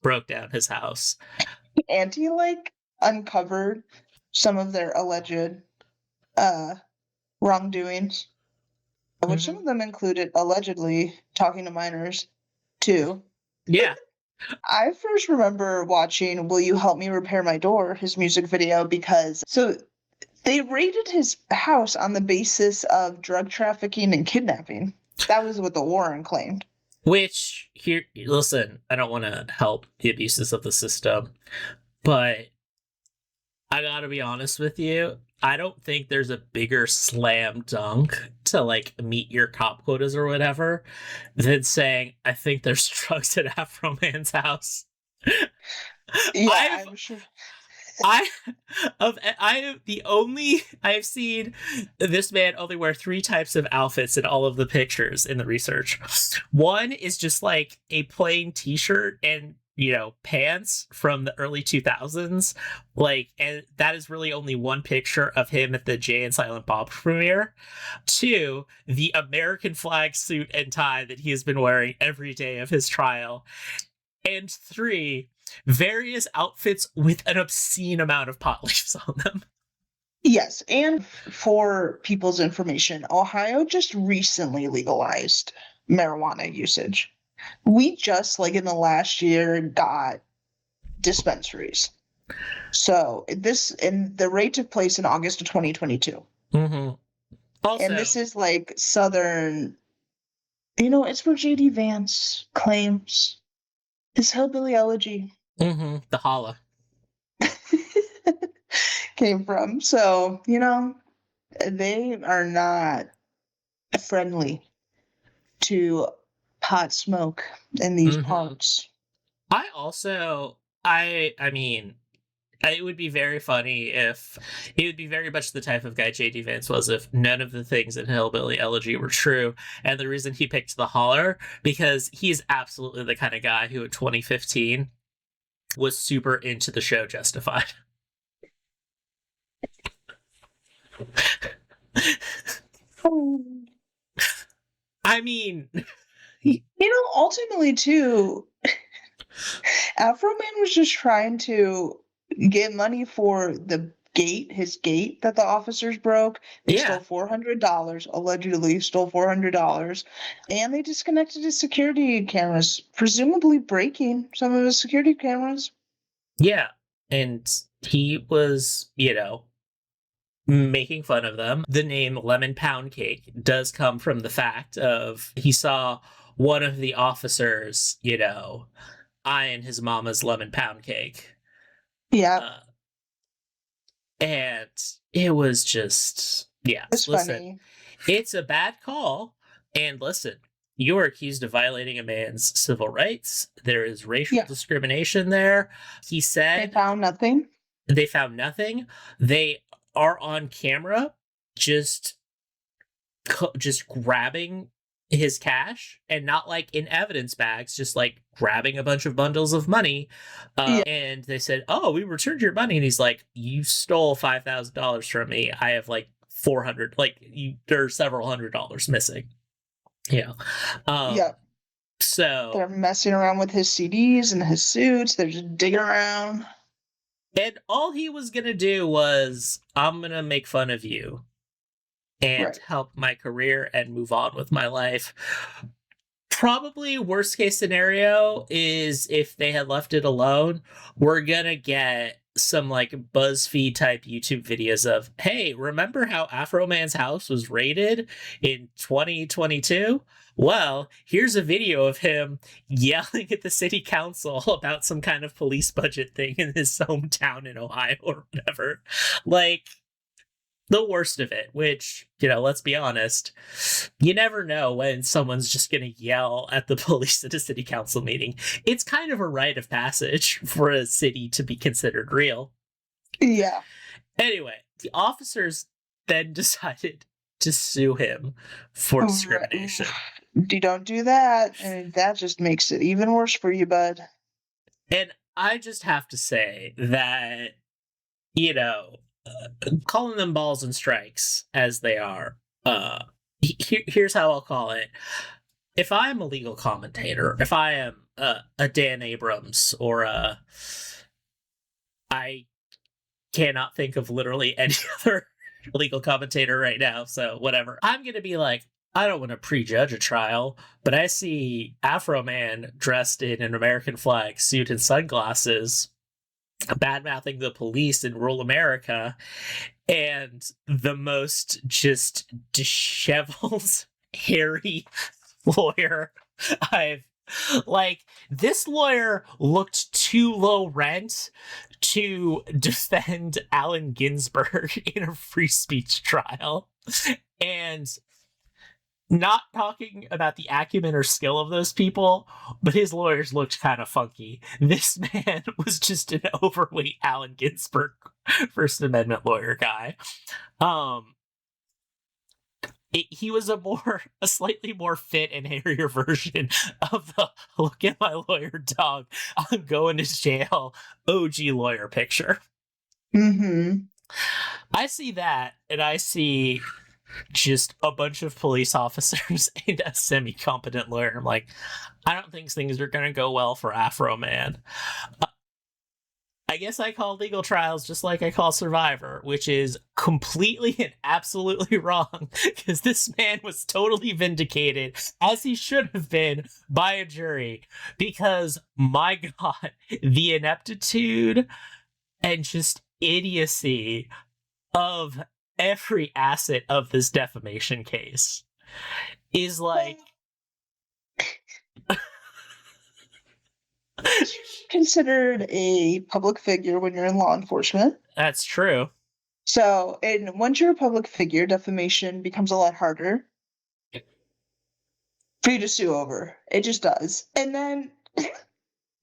broke down his house. And he uncovered some of their alleged wrongdoings, which some of them included allegedly talking to minors too. Yeah. I first remember watching Will You Help Me Repair My Door, his music video, because they raided his house on the basis of drug trafficking and kidnapping. That was what the Warren claimed. Which, listen, I don't want to help the abuses of the system, but I gotta be honest with you, I don't think there's a bigger slam dunk to meet your cop quotas or whatever than saying, I think there's drugs at Afroman's house. Yeah, I'm sure. I've seen this man only wear 3 types of outfits in all of the pictures in the research. One is just a plain t-shirt and pants from the early 2000s. Like, and that is really only one picture of him at the Jay and Silent Bob premiere. 2, the American flag suit and tie that he has been wearing every day of his trial. And 3, various outfits with an obscene amount of pot leaves on them. Yes, and for people's information, Ohio just recently legalized marijuana usage. We just, like in the last year, got dispensaries. So the rate took place in August of 2022. Mm-hmm. Also, and this is like Southern, it's where J.D. Vance claims his hillbilly elegy. Mm-hmm. The holla. Came from. So, they are not friendly to pot smoke in these parts. I mean, it would be very funny if he would be very much the type of guy J.D. Vance was if none of the things in Hillbilly Elegy were true. And the reason he picked the holler, because he's absolutely the kind of guy who in 2015 was super into the show Justified. I mean, ultimately too, Afroman was just trying to get money for his gate that the officers broke. They stole $400, allegedly stole $400, and they disconnected his security cameras, presumably breaking some of his security cameras. Yeah, and he was, making fun of them. The name Lemon Pound Cake does come from the fact of he saw one of the officers, eyeing his mama's lemon pound cake. Yeah. And it was just, it's funny. It's a bad call. And listen, you are accused of violating a man's civil rights. There is racial discrimination there. He said... They found nothing. They are on camera just grabbing his cash, and not like in evidence bags, just like grabbing a bunch of bundles of money. And they said, "Oh, we returned your money." And he's like, "You stole $5,000 from me. I have like 400, there's several $100s missing." So they're messing around with his CDs and his suits. They're just digging around. And all he was going to do was, I'm going to make fun of you and help my career and move on with my life. Probably worst case scenario is if they had left it alone, we're going to get some like BuzzFeed type YouTube videos of, hey, remember how Afroman's house was raided in 2022? Well, here's a video of him yelling at the city council about some kind of police budget thing in his hometown in Ohio or whatever. Like, the worst of it, which, let's be honest, you never know when someone's just going to yell at the police at a city council meeting. It's kind of a rite of passage for a city to be considered real. Yeah. Anyway, the officers then decided to sue him for discrimination. You don't do that, and that just makes it even worse for you, bud. And I just have to say that, calling them balls and strikes as they are, here's how I'll call it. If I am a legal commentator, if I am a Dan Abrams or I cannot think of literally any other legal commentator right now, so whatever, I'm going to be like, I don't want to prejudge a trial, but I see Afroman dressed in an American flag suit and sunglasses bad-mouthing the police in rural America, and the most just disheveled, hairy lawyer this lawyer looked too low rent to defend Allen Ginsberg in a free speech trial. And not talking about the acumen or skill of those people, but his lawyers looked kind of funky. This man was just an overweight Allen Ginsberg First Amendment lawyer guy. he was a slightly more fit and hairier version of the look at my lawyer dog, I'm going to jail OG lawyer picture. Mm-hmm. I see that, and I see just a bunch of police officers and a semi-competent lawyer. I'm like, I don't think things are going to go well for Afroman. I guess I call legal trials just like I call Survivor, which is completely and absolutely wrong, because this man was totally vindicated, as he should have been, by a jury. Because, my God, the ineptitude and just idiocy of every asset of this defamation case is like... Considered a public figure when you're in law enforcement. That's true. So, and once you're a public figure, defamation becomes a lot harder for you to sue over. It just does. And then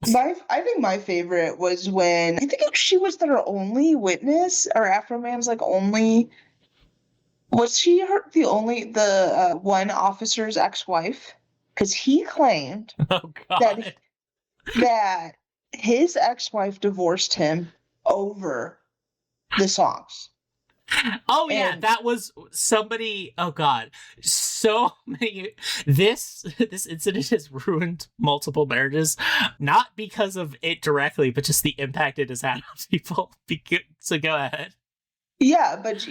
I think my favorite was when I think she was their only witness, or Afroman's like only. Was she the one officer's ex-wife? Because he claimed that his ex-wife divorced him over the songs. Oh yeah, that was somebody. Oh God, so many. This incident has ruined multiple marriages, not because of it directly, but just the impact it has had on people. So go ahead. Yeah, but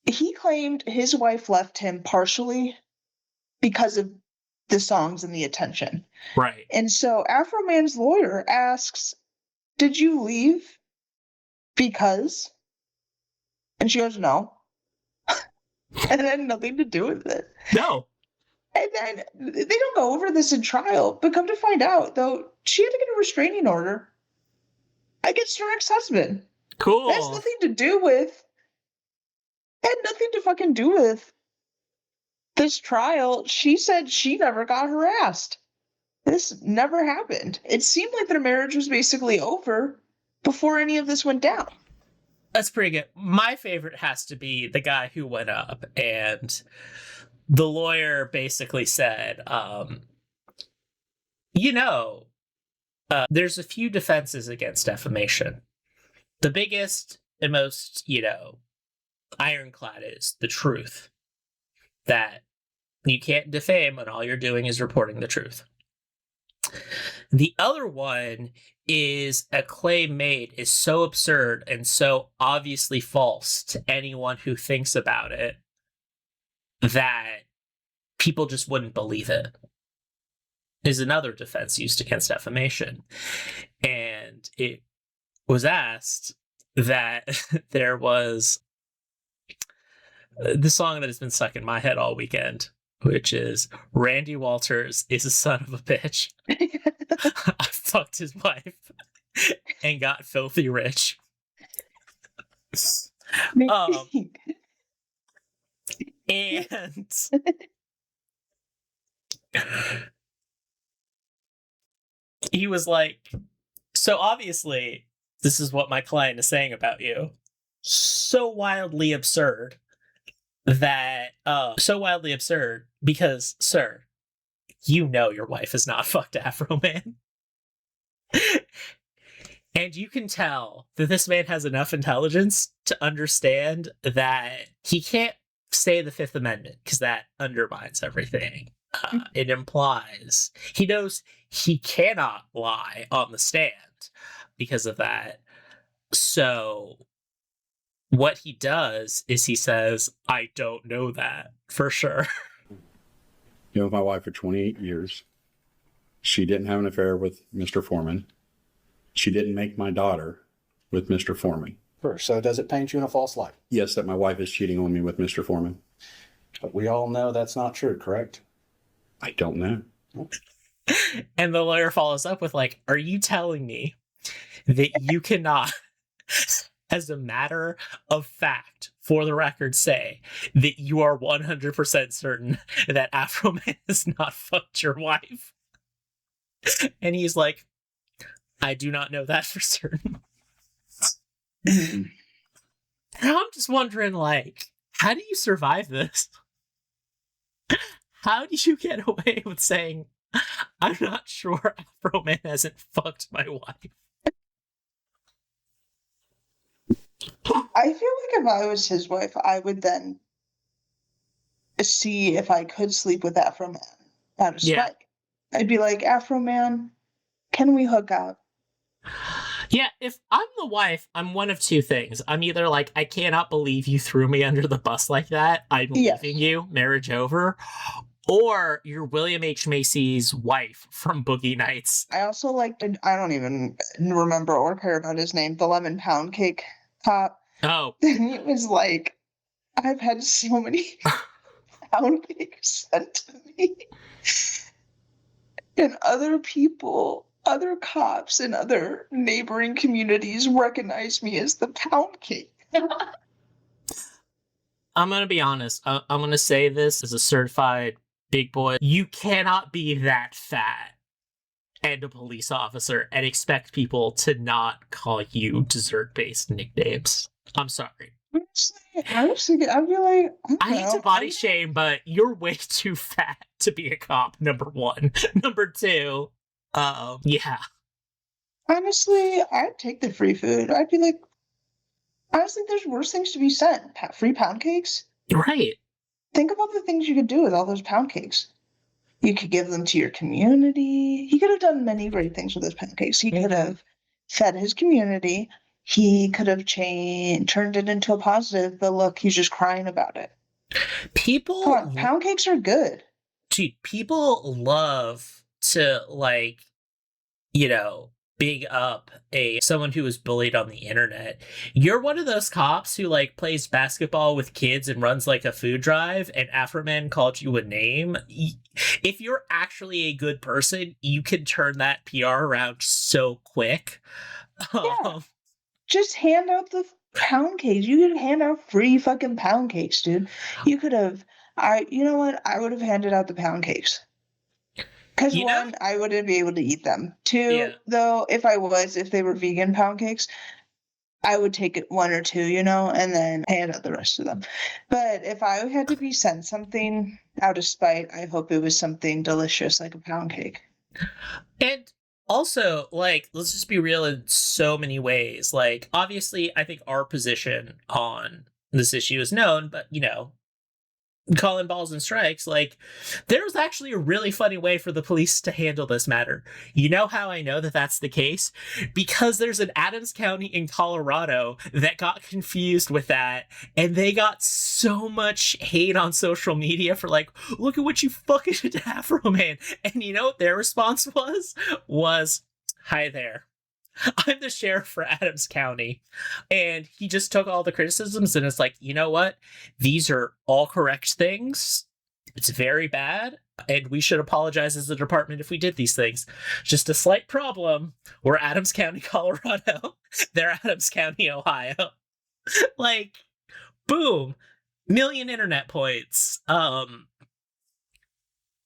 he claimed his wife left him partially because of the songs and the attention. Right. And so Afroman's lawyer asks, "Did you leave because?" And she goes, "No." And it had nothing to do with it. No. And then they don't go over this in trial, but come to find out, though, she had to get a restraining order against her ex-husband. Cool. It has nothing to do with... It had nothing to fucking do with this trial. She said she never got harassed. This never happened. It seemed like their marriage was basically over before any of this went down. That's pretty good. My favorite has to be the guy who went up, and the lawyer basically said, there's a few defenses against defamation. The biggest and most, ironclad is the truth. That you can't defame when all you're doing is reporting the truth. The other one is a claim made is so absurd and so obviously false to anyone who thinks about it that people just wouldn't believe it. Is another defense used against defamation. And it was asked that there was the song that has been stuck in my head all weekend, which is Randy Walters is a son of a bitch. I fucked his wife and got filthy rich. And he was like, so obviously this is what my client is saying about you. So wildly absurd because, sir, you know your wife is not fucked Afroman. And you can tell that this man has enough intelligence to understand that he can't say the Fifth Amendment because that undermines everything. It implies he knows he cannot lie on the stand because of that. So what he does is he says, I don't know that for sure. With my wife for 28 years. She didn't have an affair with Mr. Foreman. She didn't make my daughter with Mr. Foreman. Sure. So does it paint you in a false light? Yes, that my wife is cheating on me with Mr. Foreman. But we all know that's not true, correct? I don't know. And the lawyer follows up with like, are you telling me that you cannot, as a matter of fact, for the record, say that you are 100% certain that Afroman has not fucked your wife? And he's like, I do not know that for certain. And I'm just wondering, like, how do you survive this? How do you get away with saying, I'm not sure Afroman hasn't fucked my wife? I feel like if I was his wife, I would then see if I could sleep with Afroman out of spite. Yeah. I'd be like, Afroman, can we hook up? Yeah, if I'm the wife, I'm one of two things. I'm either like, I cannot believe you threw me under the bus like that. I'm leaving you, marriage over. Or you're William H. Macy's wife from Boogie Nights. I also liked, I don't even remember or care about his name, the lemon pound cake cop. Oh. He was like, I've had so many pound cakes sent to me. And other people, other cops in other neighboring communities recognize me as the pound cake. I'm going to be honest. I'm going to say this as a certified big boy. You cannot be that fat and a police officer and expect people to not call you dessert-based nicknames. I'm sorry. Honestly, I'd be like, I hate to body shame, but you're way too fat to be a cop, number one. Number two, yeah. Honestly, I'd take the free food. I'd be like, honestly, there's worse things to be sent. Free pound cakes? Right. Think about the things you could do with all those pound cakes. You could give them to your community. He could have done many great things with those pound cakes. He could have fed his community. He could have turned it into a positive, but look, he's just crying about it. People... Come on, pound cakes are good. Dude, people love to, like, you know, big up someone who was bullied on the internet. You're one of those cops who, like, plays basketball with kids and runs, like, a food drive, and Afroman called you a name. If you're actually a good person, you can turn that PR around so quick. Yeah. Just hand out the pound cakes. You could hand out free fucking pound cakes, dude. You could have. You know what? I would have handed out the pound cakes. Because one, I wouldn't be able to eat them. Two, though, if they were vegan pound cakes, I would take it one or two, you know, and then hand out the rest of them. But if I had to be sent something out of spite, I hope it was something delicious like a pound cake. And also, like, let's just be real in so many ways. Like, obviously, I think our position on this issue is known, but, you know, calling balls and strikes, like, there's actually a really funny way for the police to handle this matter. You know how I know that that's the case? Because there's an Adams County in Colorado that got confused with that, and they got so much hate on social media for, like, look at what you fucking did to Afroman. And you know what their response was, hi there, I'm the sheriff for Adams County. And he just took all the criticisms and it's like, you know what? These are all correct things. It's very bad. And we should apologize as a department if we did these things. Just a slight problem. We're Adams County, Colorado. They're Adams County, Ohio. Like, boom. Million internet points.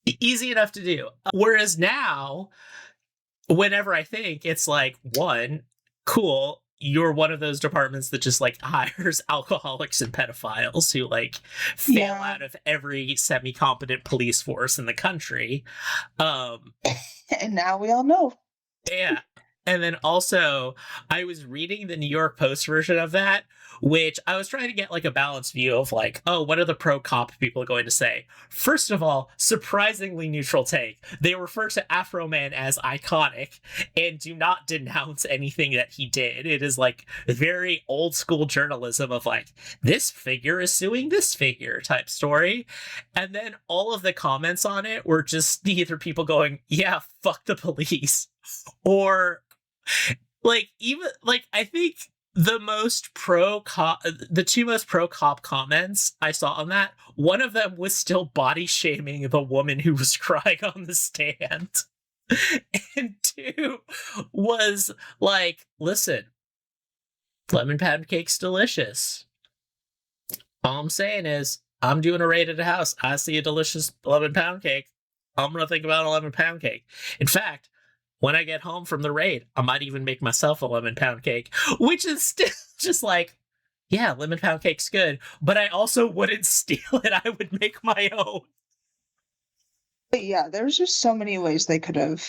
Easy enough to do. Whereas now, whenever I think, it's like, one, cool, you're one of those departments that just, like, hires alcoholics and pedophiles who, like, fail out of every semi-competent police force in the country. And now we all know. Yeah. And then also, I was reading the New York Post version of that, which I was trying to get, like, a balanced view of, like, oh, what are the pro-cop people going to say? First of all, surprisingly neutral take. They refer to Afroman as iconic and do not denounce anything that he did. It is, like, very old-school journalism of, like, this figure is suing this figure type story. And then all of the comments on it were just either people going, yeah, fuck the police, or... like, even, like, I think the two most pro-cop comments I saw on that, one of them was still body shaming the woman who was crying on the stand. And two was like, listen, lemon pound cake's delicious. All I'm saying is, I'm doing a raid at a house. I see a delicious lemon pound cake. I'm going to think about a lemon pound cake. In fact, when I get home from the raid, I might even make myself a lemon pound cake, which is still just like, yeah, lemon pound cake's good, but I also wouldn't steal it. I would make my own. But yeah, there's just so many ways they could have.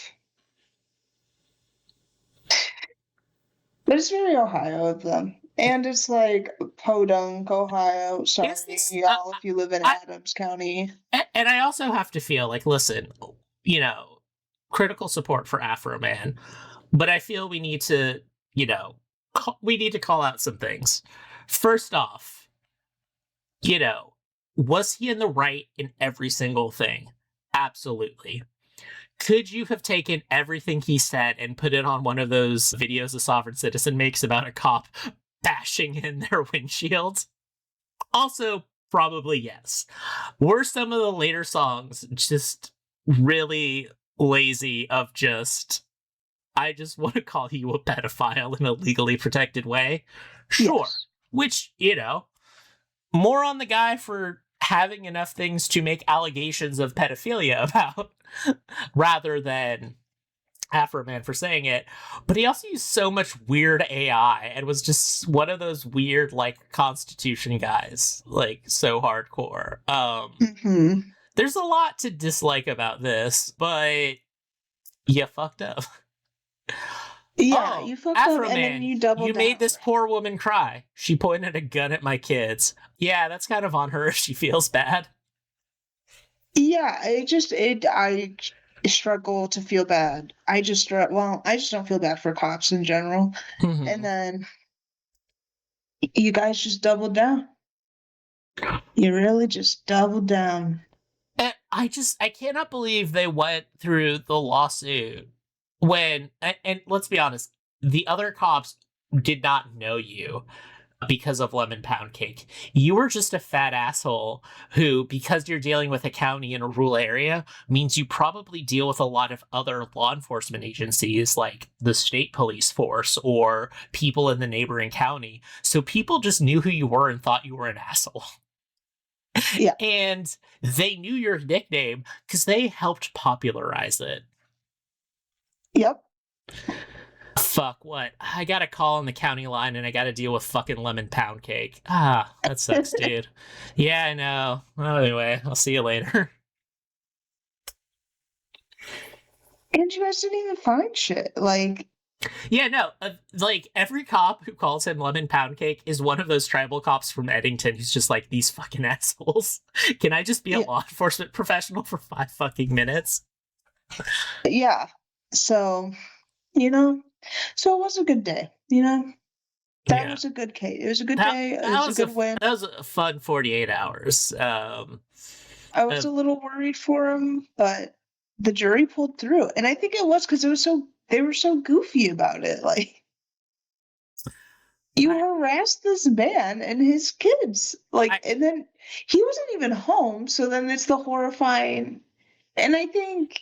But it's very Ohio of them. And it's like Podunk, Ohio. Sorry, This, y'all, if you live in Adams County. and I also have to feel like, listen, you know, critical support for Afroman, but I feel we need to, you know, we need to call out some things. First off, you know, was he in the right in every single thing? Absolutely. Could you have taken everything he said and put it on one of those videos a sovereign citizen makes about a cop bashing in their windshield? Also, probably yes. Were some of the later songs just really lazy of just, I just want to call you a pedophile in a legally protected way? Sure. Yes. Which, you know, more on the guy for having enough things to make allegations of pedophilia about rather than Afroman for saying it. But he also used so much weird AI and was just one of those weird, like, Constitution guys, like, so hardcore. There's a lot to dislike about this, but you fucked up. Yeah, you fucked up and then Afroman, you doubled you down. made this poor woman cry. She pointed a gun at my kids. Yeah, that's kind of on her if she feels bad. Yeah, I struggle to feel bad. I just don't feel bad for cops in general. And then you guys just doubled down. You really just doubled down. And I cannot believe they went through the lawsuit when, and let's be honest, the other cops did not know you because of lemon pound cake. You were just a fat asshole who, because you're dealing with a county in a rural area, means you probably deal with a lot of other law enforcement agencies like the state police force or people in the neighboring county. So people just knew who you were and thought you were an asshole. Yeah. And they knew your nickname because they helped popularize it. Yep. Fuck, what? I got a call on the county line and I got to deal with fucking lemon pound cake. Ah, that sucks, dude. Yeah, I know. Well, anyway, I'll see you later. And you guys didn't even find shit. Like, yeah, no, like every cop who calls him lemon pound cake is one of those tribal cops from Eddington who's just like, these fucking assholes. Can I just be a law enforcement professional for 5 fucking minutes? Yeah. So, you know, so it was a good day, you know? That was a good case. It was a good day. It was a good win. That was a fun 48 hours. I was a little worried for him, but the jury pulled through. And I think it was because they were so goofy about it. Like, you harassed this man and his kids. Like, and then he wasn't even home. So then it's the horrifying. And I think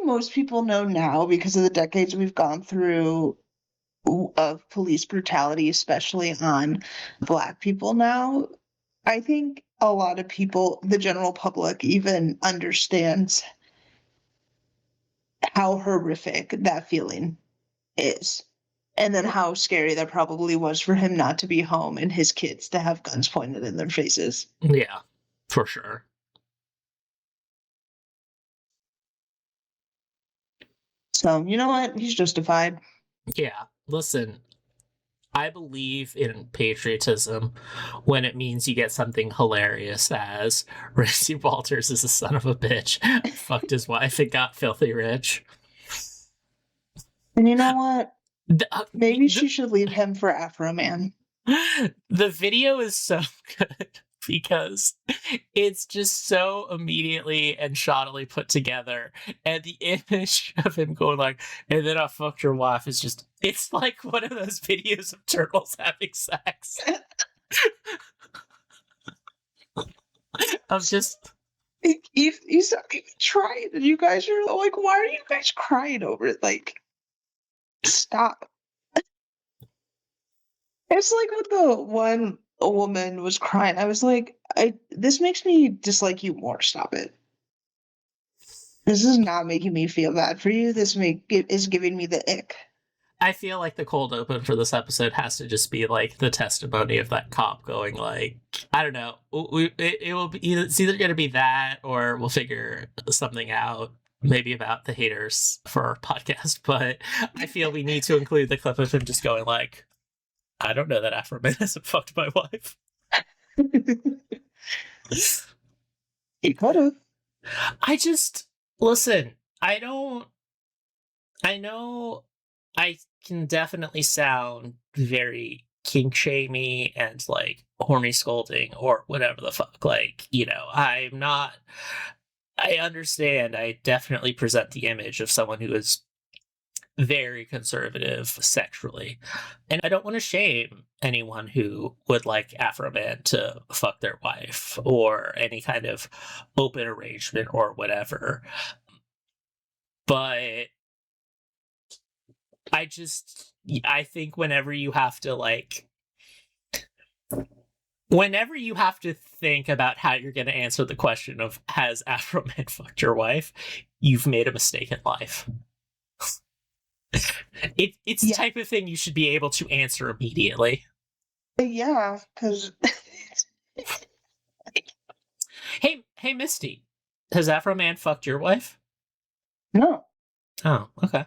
most people know now because of the decades we've gone through of police brutality, especially on Black people now. I think a lot of people, the general public, even understands how horrific that feeling is. And then how scary that probably was for him not to be home and his kids to have guns pointed in their faces. Yeah, for sure. So, you know what? He's justified. Yeah, listen, I believe in patriotism when it means you get something hilarious as Ramsey Walters is a son of a bitch, fucked his wife and got filthy rich. And you know what? Maybe she should leave him for Afroman. The video is so good because it's just so immediately and shoddily put together. And the image of him going like, and then I fucked your wife is just, it's like one of those videos of turtles having sex. I'm just... He's not even trying. And you guys are like, why are you guys crying over it? Like, stop. It's like with the one woman was crying. I was like, this makes me dislike you more. Stop it. This is not making me feel bad for you. This is giving me the ick. I feel like the cold open for this episode has to just be like the testimony of that cop going like, I don't know, it will be it's either going to be that or we'll figure something out, maybe about the haters for our podcast. But I feel we need to include the clip of him just going like, I don't know that Afroman hasn't fucked my wife. He could have. Listen, I know I can definitely sound very kink shamey and like horny scolding or whatever the fuck. Like, you know, I understand. I definitely present the image of someone who is very conservative sexually. And I don't want to shame anyone who would like Afroman to fuck their wife or any kind of open arrangement or whatever. But I think whenever you have to think about how you're going to answer the question of has Afroman fucked your wife, you've made a mistake in life. It's the type of thing you should be able to answer immediately. Yeah, because... Hey, Misty, has Afroman fucked your wife? No. Oh, okay.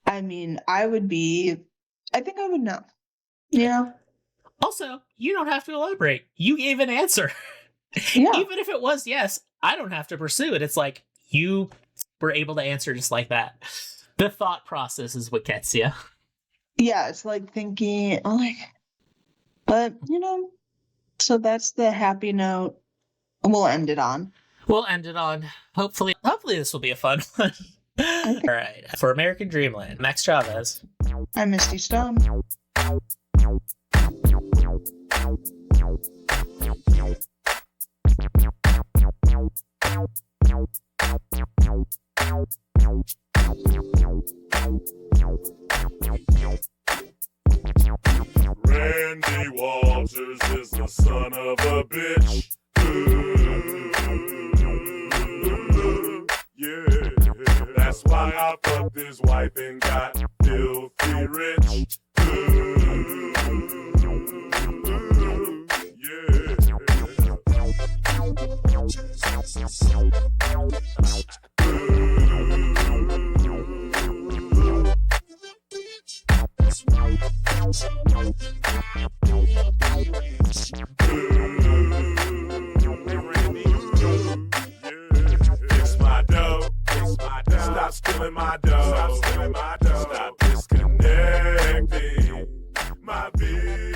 I mean, I think I would know. Yeah. Also, you don't have to elaborate. You gave an answer. Yeah. Even if it was yes, I don't have to pursue it. It's like you were able to answer just like that. The thought process is what gets you. Yeah, it's like thinking, but, you know, so that's the happy note we'll end it on. Hopefully this will be a fun one. Okay. All right. For American Dreamland, Max Chavez. I'm Misty Stone. Randy Walters is the son of a bitch. Yeah, that's why I fucked his wife and got filthy rich. Fix my dough. Stop stealing my dough. Stop disconnecting my bitch.